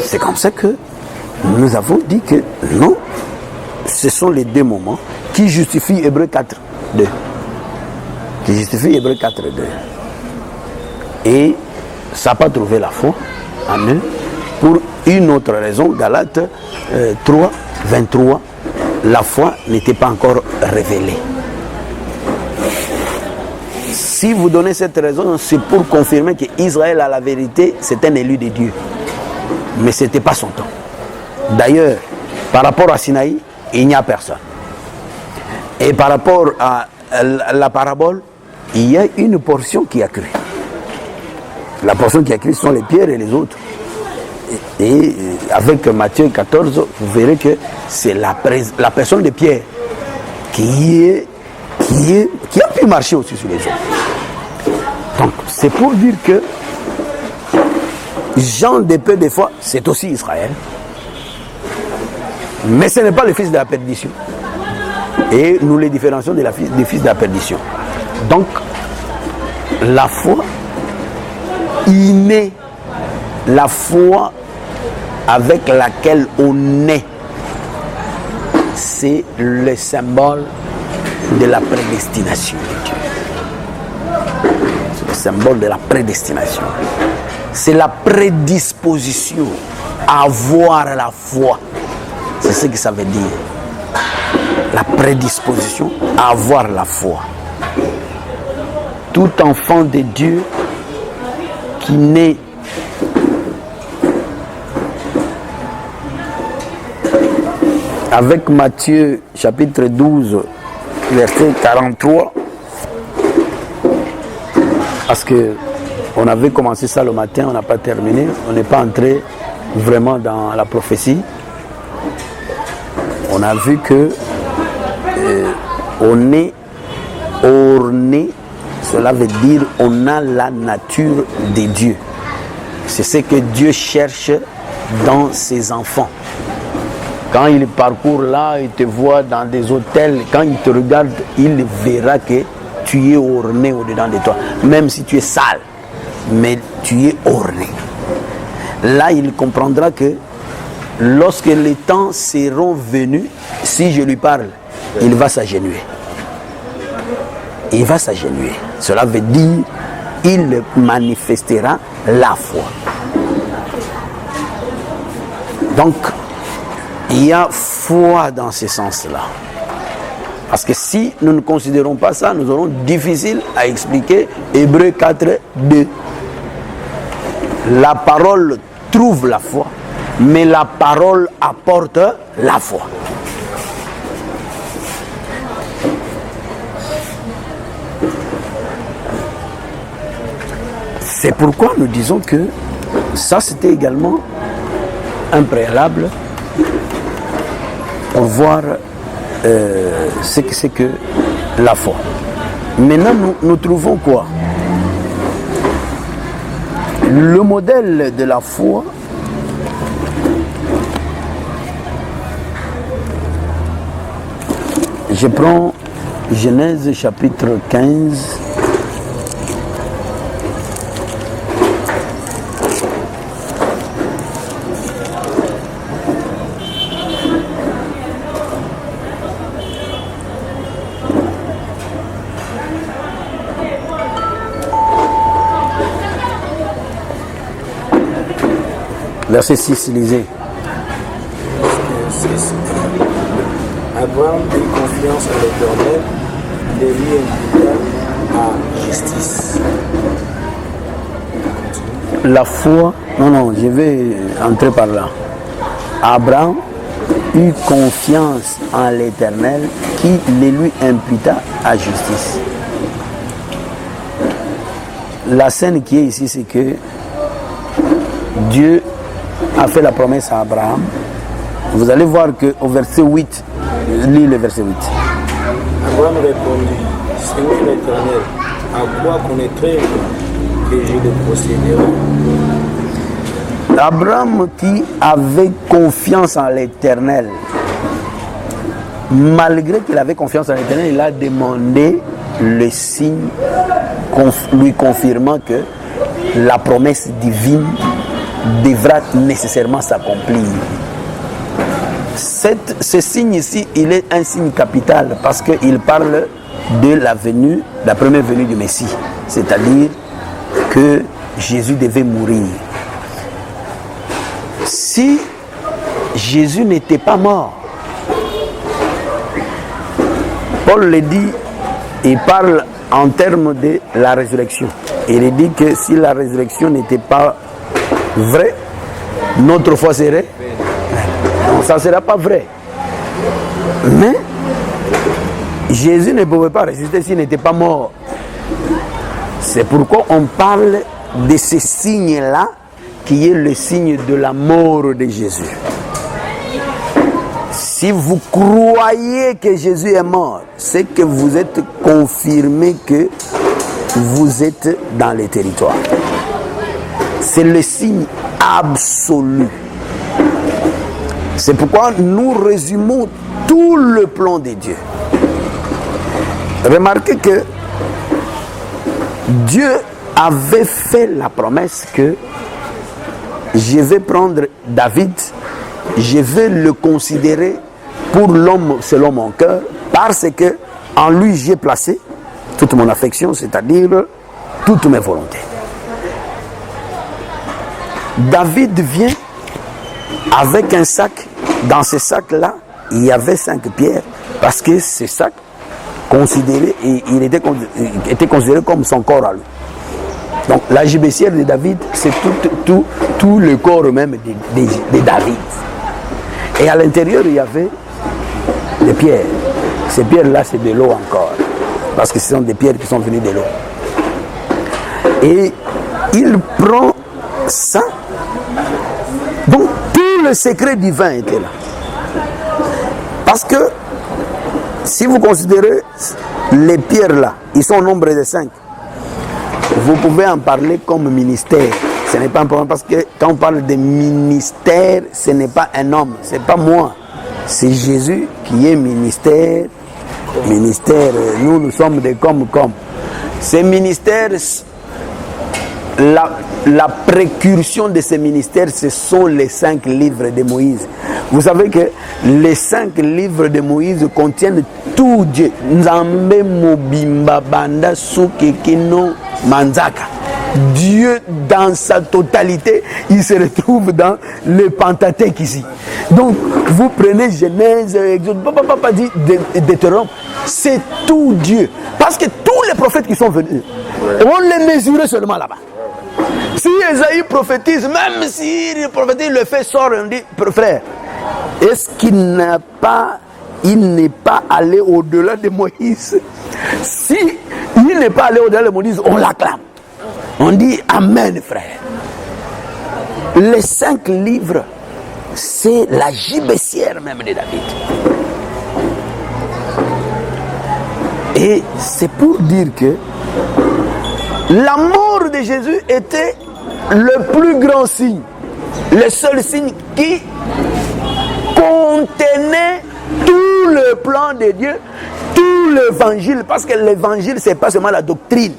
C'est comme ça que nous avons dit que non, ce sont les deux moments qui justifient Hébreux 4.2. Qui justifient Hébreux 4.2. Et ça n'a pas trouvé la foi en eux. Pour une autre raison, Galates 3.23, la foi n'était pas encore révélée. Si vous donnez cette raison, c'est pour confirmer qu'Israël, à la vérité, c'est un élu de Dieu. Mais ce n'était pas son temps. D'ailleurs, par rapport à Sinaï, il n'y a personne. Et par rapport à la parabole, il y a une portion qui a cru. La portion qui a cru sont les pierres et les autres. Et avec Matthieu 14, vous verrez que c'est la personne de Pierre qui a pu marcher aussi sur les eaux. Donc, c'est pour dire que Jean de peu de foi, c'est aussi Israël. Mais ce n'est pas le fils de la perdition. Et nous les différencions des fils de la perdition. Donc, la foi innée, la foi avec laquelle on naît, c'est le symbole de la prédestination de Dieu. C'est le symbole de la prédestination. C'est la prédisposition à avoir la foi. C'est ce que ça veut dire. La prédisposition à avoir la foi. Tout enfant de Dieu qui naît avec Matthieu chapitre 12 verset 43, parce que on avait commencé ça le matin, on n'a pas terminé, on n'est pas entré vraiment dans la prophétie. On a vu que on est orné, cela veut dire on a la nature de Dieu. C'est ce que Dieu cherche dans ses enfants. Quand il parcourt là, il te voit dans des hôtels, quand il te regarde, il verra que tu es orné au-dedans de toi. Même si tu es sale, mais tu es orné. Là, il comprendra que lorsque les temps seront venus, si je lui parle, il va s'agenouiller. Il va s'agenouiller. Cela veut dire il manifestera la foi. Donc, il y a foi dans ce sens-là. Parce que si nous ne considérons pas ça, nous aurons difficile à expliquer Hébreux 4.2. La parole trouve la foi, mais la parole apporte la foi. C'est pourquoi nous disons que ça, c'était également un préalable pour voir ce que c'est que la foi. Maintenant, nous trouvons quoi? Le modèle de la foi, je prends Genèse chapitre 15. Verset 6, lisez. Abraham eut confiance à l'Éternel, et lui imputa à justice. La foi, non, je vais entrer par là. Abraham eut confiance en l'Éternel qui le lui imputa à justice. La scène qui est ici, c'est que Dieu a fait la promesse à Abraham. Vous allez voir qu'au verset 8, lis le verset 8. Abraham répondit, Seigneur l'Éternel, À quoi connaîtrais que je le procéderai? Abraham qui avait confiance en l'Éternel, malgré qu'il avait confiance en l'Éternel, il a demandé le signe lui confirmant que la promesse divine devra nécessairement s'accomplir. Ce signe ici, il est un signe capital parce qu'il parle de la première venue du Messie, c'est-à-dire que Jésus devait mourir. Si Jésus n'était pas mort, Paul le dit, il parle en termes de la résurrection. Il dit que si la résurrection n'était pas vraie, notre foi serait... Non, ça ne sera pas vrai. Mais Jésus ne pouvait pas résister s'il n'était pas mort. C'est pourquoi on parle de ce signe-là, qui est le signe de la mort de Jésus. Si vous croyez que Jésus est mort, c'est que vous êtes confirmé que vous êtes dans les territoires. C'est le signe absolu. C'est pourquoi nous résumons tout le plan de Dieu. Remarquez que Dieu avait fait la promesse que je vais prendre David, je vais le considérer pour l'homme selon mon cœur, parce que en lui j'ai placé toute mon affection, c'est-à-dire toutes mes volontés. David vient avec un sac. Dans ce sac-là, il y avait 5 pierres, parce que ce sac il était considéré comme son corps à lui. Donc la gibecière de David, c'est tout le corps même de David. Et à l'intérieur, il y avait des pierres. Ces pierres-là, c'est de l'eau encore, parce que ce sont des pierres qui sont venues de l'eau. Et il prend ça. Donc tout le secret divin était là. Parce que si vous considérez les pierres là, ils sont au nombre de 5. Vous pouvez en parler comme ministère. Ce n'est pas un problème parce que quand on parle de ministère, ce n'est pas un homme, ce n'est pas moi. C'est Jésus qui est ministère. Ministère, nous sommes des comme. Ces ministères, la précursion de ces ministères, ce sont les 5 livres de Moïse. Vous savez que les 5 livres de Moïse contiennent tout Dieu. Nzambe mobimba banda sukekino manzaka. Dieu dans sa totalité, il se retrouve dans le Pentateuque ici. Donc, vous prenez Genèse, Exode, papa dit Deutéronome, c'est tout Dieu. Parce que tous les prophètes qui sont venus, on les mesurait seulement là-bas. Si Esaïe prophétise, même si le prophétise le fait sort, on dit, frère, est-ce qu'il n'est pas allé au-delà de Moïse? Si il n'est pas allé au-delà de Moïse, on l'acclame. On dit Amen, frère. Les 5 livres, c'est la gibecière même de David. Et c'est pour dire que la mort de Jésus était le plus grand signe, le seul signe qui contenait tout le plan de Dieu, tout l'évangile, parce que l'évangile, c'est pas seulement la doctrine.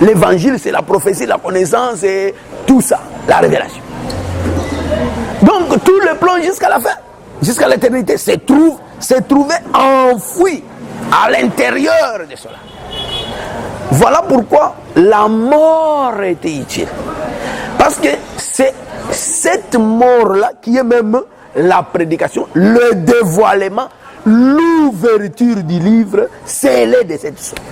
L'évangile, c'est la prophétie, la connaissance et tout ça, la révélation. Donc, tout le plan jusqu'à la fin, jusqu'à l'éternité, s'est trouvé enfoui à l'intérieur de cela. Voilà pourquoi la mort était utile. Parce que c'est cette mort-là qui est même la prédication, le dévoilement, l'ouverture du livre scellé de cette histoire.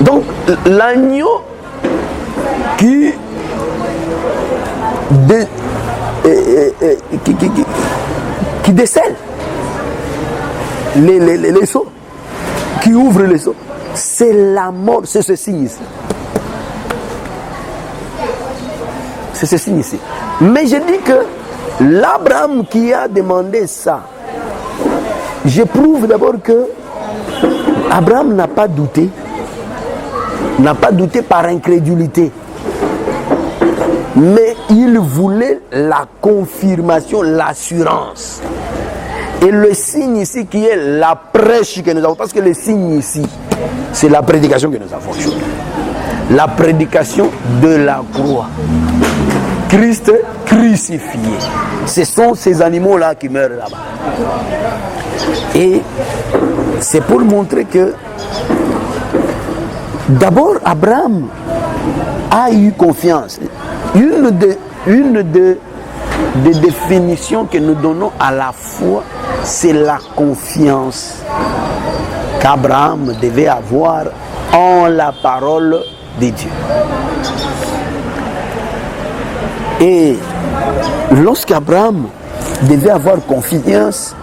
Donc, l'agneau qui décèle les seaux, qui ouvre les seaux, c'est la mort, c'est ce signe ici. C'est ce signe ici. Mais je dis que l'Abraham qui a demandé ça, je prouve d'abord que Abraham n'a pas douté par incrédulité, mais il voulait la confirmation, l'assurance. Et le signe ici qui est la prêche que nous avons, parce que le signe ici, c'est la prédication que nous avons aujourd'hui. La prédication de la croix. Christ crucifié. Ce sont ces animaux-là qui meurent là-bas. Et c'est pour montrer que d'abord Abraham a eu confiance. Une des définitions que nous donnons à la foi, c'est la confiance qu'Abraham devait avoir en la parole de Dieu. Et lorsqu'Abraham devait avoir confiance,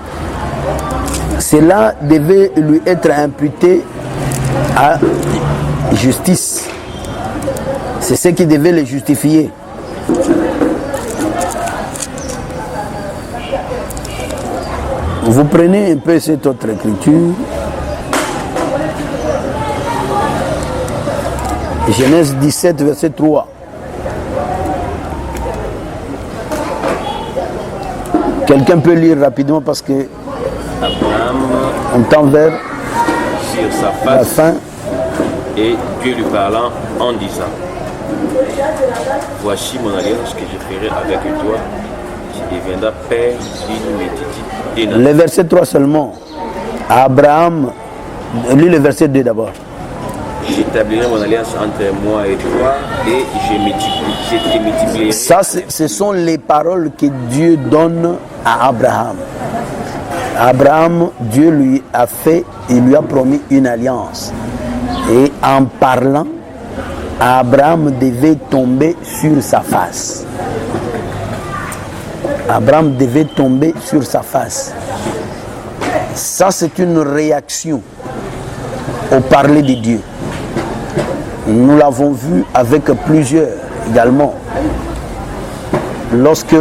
cela devait lui être imputé à justice. C'est ce qui devait le justifier. Vous prenez un peu cette autre écriture. Genèse 17, verset 3. Quelqu'un peut lire rapidement parce que Abraham on tend vers sur sa la face fin. et Dieu lui parlant en disant: voici mon alliance que je ferai avec toi, tu deviendras père d'une multitude d'énormes. Le verset 3 seulement. Abraham, lis le verset 2 d'abord. J'établirai mon alliance entre moi et toi et je te multiplierai. Ça, ce sont les paroles que Dieu donne à Abraham. Abraham, Dieu lui a fait, il lui a promis une alliance. Et en parlant, Abraham devait tomber sur sa face. Abraham devait tomber sur sa face. Ça, c'est une réaction au parler de Dieu. Nous l'avons vu avec plusieurs également. Lorsque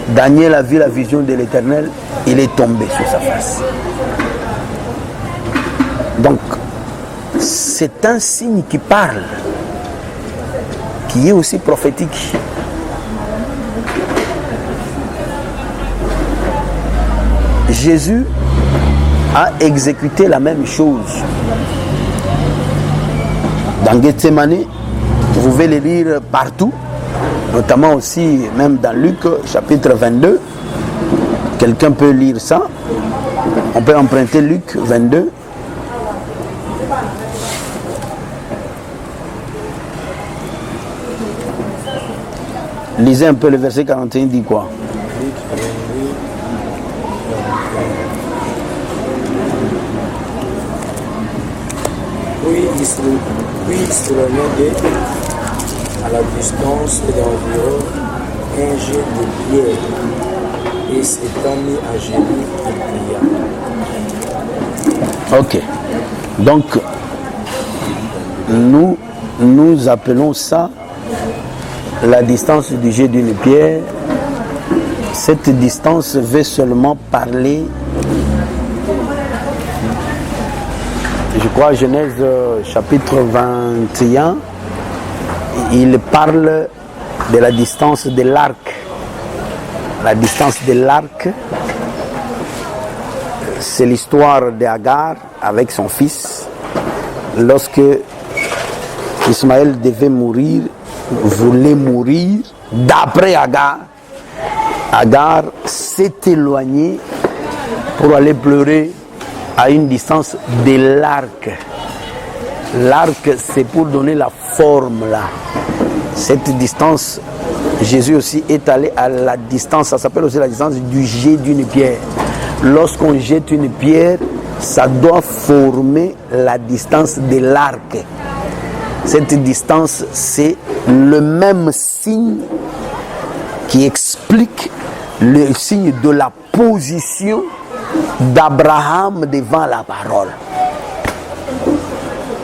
Daniel a vu la vision de l'Éternel, il est tombé sur sa face. Donc, c'est un signe qui parle, qui est aussi prophétique. Jésus a exécuté la même chose. Dans Gethsemane, vous pouvez le lire partout, notamment aussi même dans Luc chapitre 22. Quelqu'un peut lire ça. On peut emprunter Luc 22. Lisez un peu le verset 41, dit quoi? Puis il s'éloigna à la distance d'environ un jet de pierre, et s'étant mis à genoux, il pria. Ok. Donc, nous appelons ça la distance du jet d'une pierre. Cette distance veut seulement parler, je crois, Genèse chapitre 21, il parle de la distance de l'arc. La distance de l'arc, c'est l'histoire d'Agar avec son fils. Lorsque Ismaël devait mourir, voulait mourir, d'après Agar, Agar s'est éloignée pour aller pleurer à une distance de l'arc. L'arc, c'est pour donner la forme là. Cette distance, Jésus aussi est allé à la distance, ça s'appelle aussi la distance du jet d'une pierre. Lorsqu'on jette une pierre, ça doit former la distance de l'arc. Cette distance, c'est le même signe qui explique le signe de la position d'Abraham devant la parole.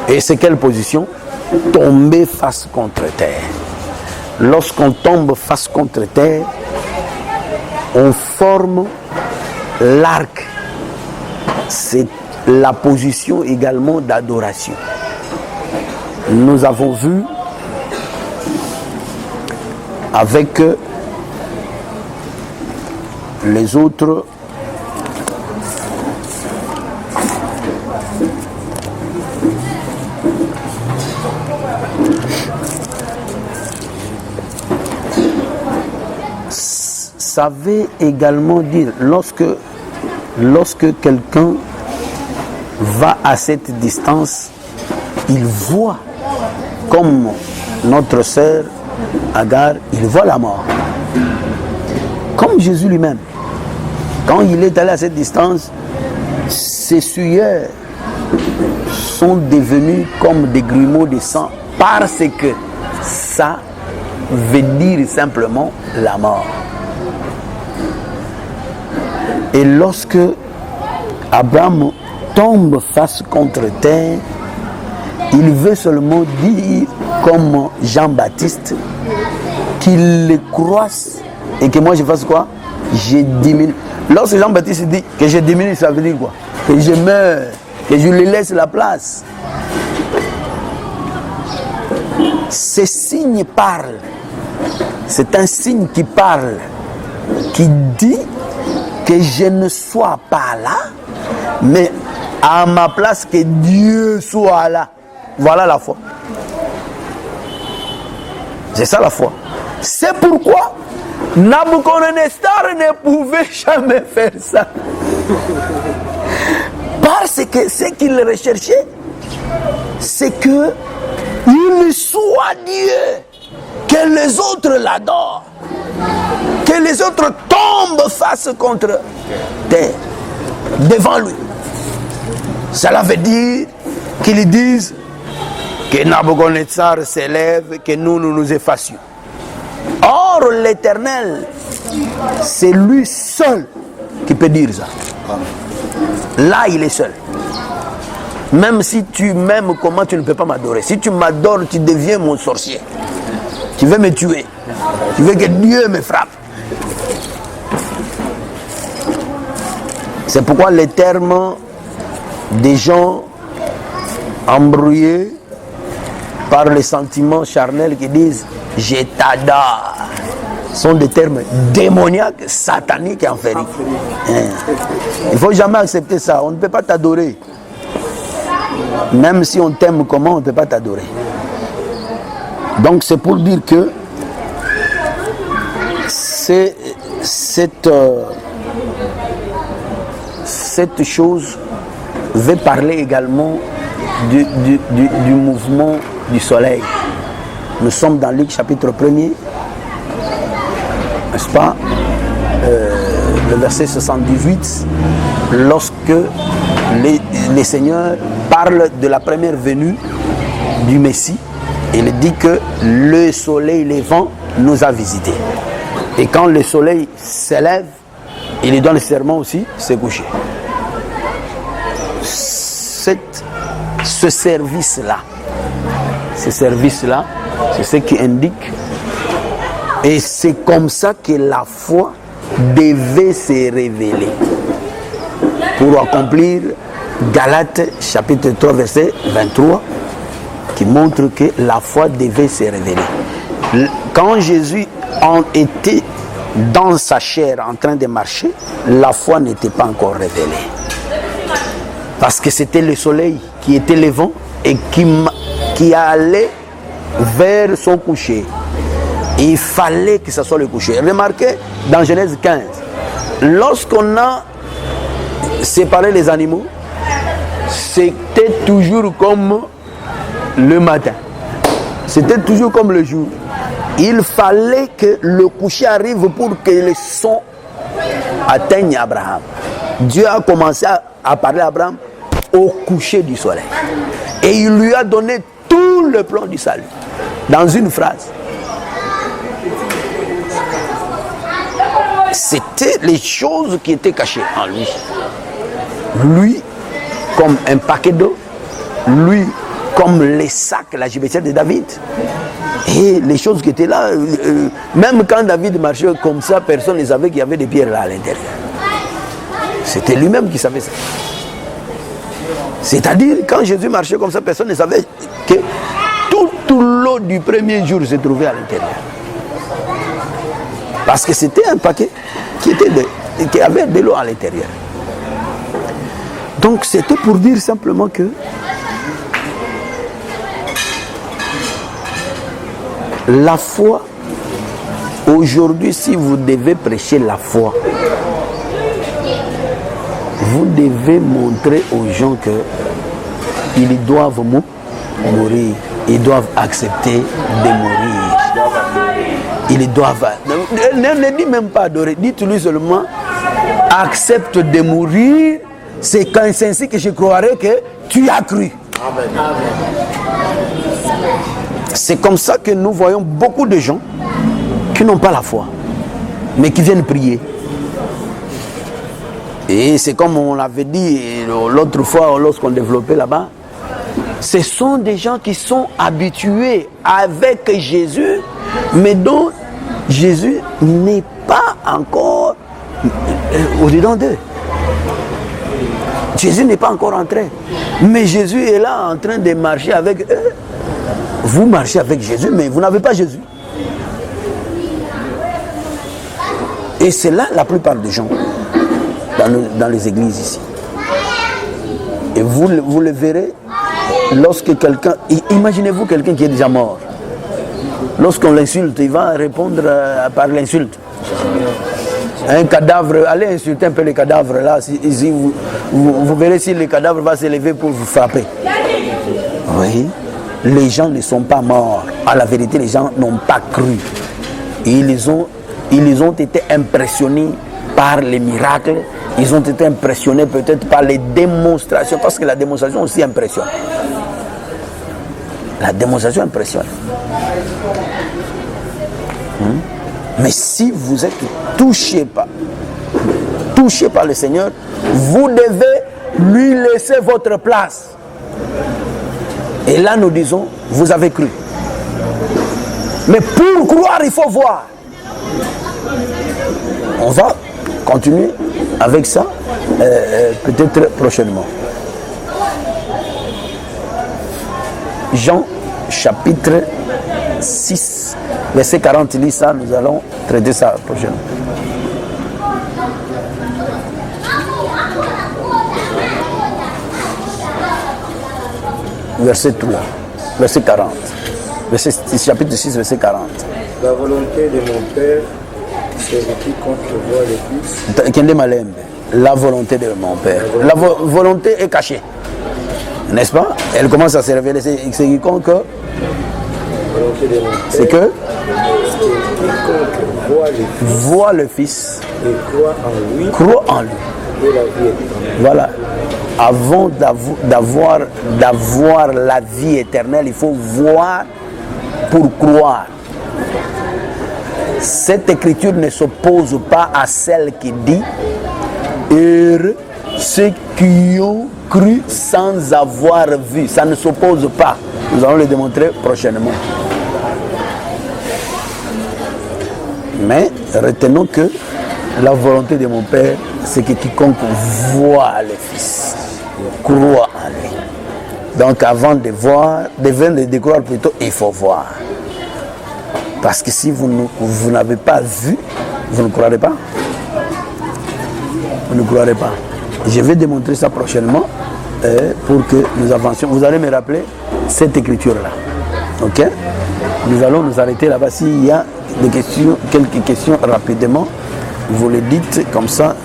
Et c'est quelle position? Tomber face contre terre. Lorsqu'on tombe face contre terre, on forme l'arc. C'est la position également d'adoration. Nous avons vu avec les autres savait également dire lorsque quelqu'un va à cette distance, il voit comme notre sœur Agar, il voit la mort. Comme Jésus lui-même. Quand il est allé à cette distance, ses sueurs sont devenues comme des grumeaux de sang parce que ça veut dire simplement la mort. Et lorsque Abraham tombe face contre terre, il veut seulement dire comme Jean-Baptiste qu'il le croisse et que moi je fasse quoi? J'ai diminué. Lorsque Jean-Baptiste dit que je diminue, ça veut dire quoi? Que je meurs, que je lui laisse la place. Ces signes parlent. C'est un signe qui parle, qui dit que je ne sois pas là, mais à ma place que Dieu soit là. Voilà la foi. C'est ça la foi. C'est pourquoi Nabucodonosor ne pouvait jamais faire ça. Parce que ce qu'il recherchait, c'est que il soit Dieu, que les autres l'adorent, que les autres tombent face contre terre, devant lui. Cela veut dire qu'ils disent que Nabucodonosor s'élève, que nous nous effacions. Or, l'Éternel, c'est lui seul qui peut dire ça. Là, il est seul. Même si tu m'aimes, comment tu ne peux pas m'adorer? Si tu m'adores, tu deviens mon sorcier. Tu veux me tuer. Tu veux que Dieu me frappe. C'est pourquoi les termes des gens embrouillés par les sentiments charnels qui disent « je t'adore » sont des termes démoniaques, sataniques et enfériques. Il ne faut jamais accepter ça. On ne peut pas t'adorer. Même si on t'aime comment, on ne peut pas t'adorer. Donc c'est pour dire que cette chose veut parler également du mouvement du soleil. Nous sommes dans Luc chapitre 1er, n'est-ce pas, le verset 78, lorsque les seigneurs parlent de la première venue du Messie, il dit que le soleil levant nous a visités. Et quand le soleil s'élève, il doit nécessairement aussi se coucher. Ce service-là, c'est ce qui indique. Et c'est comme ça que la foi devait se révéler. Pour accomplir Galates chapitre 3 verset 23, qui montre que la foi devait se révéler. Quand Jésus était dans sa chair en train de marcher, la foi n'était pas encore révélée. Parce que c'était le soleil qui était levant et qui allait vers son coucher. Il fallait que ce soit le coucher. Remarquez dans Genèse 15, lorsqu'on a séparé les animaux, c'était toujours comme le matin. C'était toujours comme le jour. Il fallait que le coucher arrive pour que le son atteigne Abraham. Dieu a commencé à parler à Abraham au coucher du soleil. Et il lui a donné tout le plan du salut. Dans une phrase. C'était les choses qui étaient cachées en lui. Lui, comme un paquet d'eau. Lui, comme les sacs, la gibecière de David. Et les choses qui étaient là, même quand David marchait comme ça, personne ne savait qu'il y avait des pierres là à l'intérieur. C'était lui-même qui savait ça. C'est-à-dire, quand Jésus marchait comme ça, personne ne savait que toute l'eau du premier jour se trouvait à l'intérieur. Parce que c'était un paquet qui avait de l'eau à l'intérieur. Donc c'était pour dire simplement que la foi, aujourd'hui, si vous devez prêcher la foi, vous devez montrer aux gens qu'ils doivent mourir, ils doivent accepter de mourir. Ils doivent... Ne dis même pas adorer, dites-lui seulement, accepte de mourir, c'est ainsi que je croirais que tu as cru. Amen. C'est comme ça que nous voyons beaucoup de gens qui n'ont pas la foi, mais qui viennent prier. Et c'est comme on l'avait dit l'autre fois lorsqu'on développait là-bas, ce sont des gens qui sont habitués avec Jésus, mais dont Jésus n'est pas encore au-dedans d'eux. Jésus n'est pas encore entré. Mais Jésus est là en train de marcher avec eux. Vous marchez avec Jésus, mais vous n'avez pas Jésus. Et c'est là la plupart des gens dans les églises ici. Et vous le verrez lorsque quelqu'un... Imaginez-vous quelqu'un qui est déjà mort. Lorsqu'on l'insulte, il va répondre par l'insulte. Un cadavre, allez insulter un peu les cadavres là, vous verrez si le cadavre va s'élever pour vous frapper. Oui, les gens ne sont pas morts. À la vérité, les gens n'ont pas cru. Ils ont été impressionnés par les miracles, ils ont été impressionnés peut-être par les démonstrations, parce que la démonstration aussi impressionne. La démonstration impressionne. Mais si vous êtes touché par le Seigneur, vous devez lui laisser votre place. Et là nous disons, vous avez cru. Mais pour croire, il faut voir. On va continuer avec ça, peut-être prochainement. Jean chapitre 6, verset 40, il dit ça, nous allons traiter ça prochainement. Verset 3, verset 40. Chapitre 6, verset 40. La volonté de mon Père, c'est quiconque voit le Fils. La volonté de mon Père. La volonté est cachée. N'est-ce pas? Elle commence à se révéler. C'est quiconque. C'est que voit le Fils et croit en lui. Et la vie éternelle. Voilà. Avant d'avoir la vie éternelle, il faut voir pour croire. Cette écriture ne s'oppose pas à celle qui dit heureux ceux qui ont cru sans avoir vu. Ça ne s'oppose pas. Nous allons le démontrer prochainement. Mais retenons que la volonté de mon Père, c'est que quiconque voit le Fils croit en lui. Donc avant de voir, de croire plutôt, il faut voir. Parce que si vous n'avez pas vu, vous ne croirez pas. Vous ne croirez pas. Je vais démontrer ça prochainement pour que nous avancions. Vous allez me rappeler cette écriture-là. Ok? Nous allons nous arrêter là-bas. S'il y a des questions, quelques questions rapidement, vous les dites comme ça,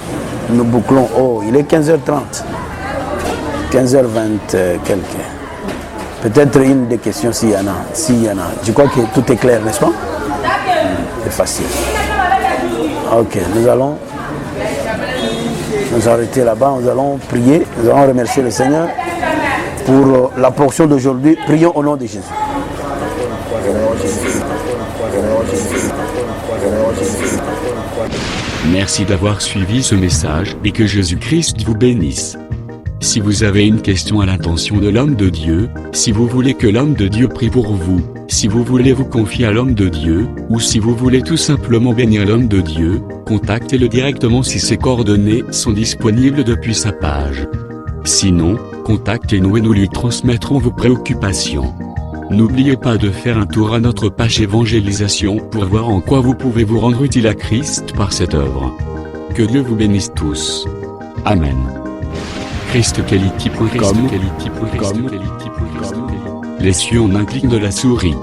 nous bouclons. Oh, il est 15h30. 15h20 quelques. Peut-être une des questions s'il y en a. Je crois que tout est clair, n'est-ce pas? C'est facile. Ok, nous allons nous arrêter là-bas, nous allons prier, nous allons remercier le Seigneur pour la portion d'aujourd'hui. Prions au nom de Jésus. Merci d'avoir suivi ce message et que Jésus-Christ vous bénisse. Si vous avez une question à l'intention de l'homme de Dieu, si vous voulez que l'homme de Dieu prie pour vous, si vous voulez vous confier à l'homme de Dieu, ou si vous voulez tout simplement bénir l'homme de Dieu, contactez-le directement si ses coordonnées sont disponibles depuis sa page. Sinon, Contactez-nous et nous lui transmettrons vos préoccupations. N'oubliez pas de faire un tour à notre page évangélisation pour voir en quoi vous pouvez vous rendre utile à Christ par cette œuvre. Que Dieu vous bénisse tous. Amen. ChristQuality.com. Les cieux en un clic de la souris.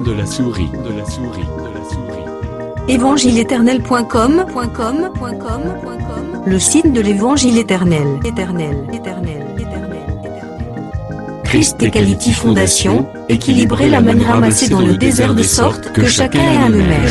Évangile-éternel.com, le site de l'évangile éternel. Christ Equality Fondation, équilibrer la manne ramassée dans le désert de sorte que chacun ait un le même.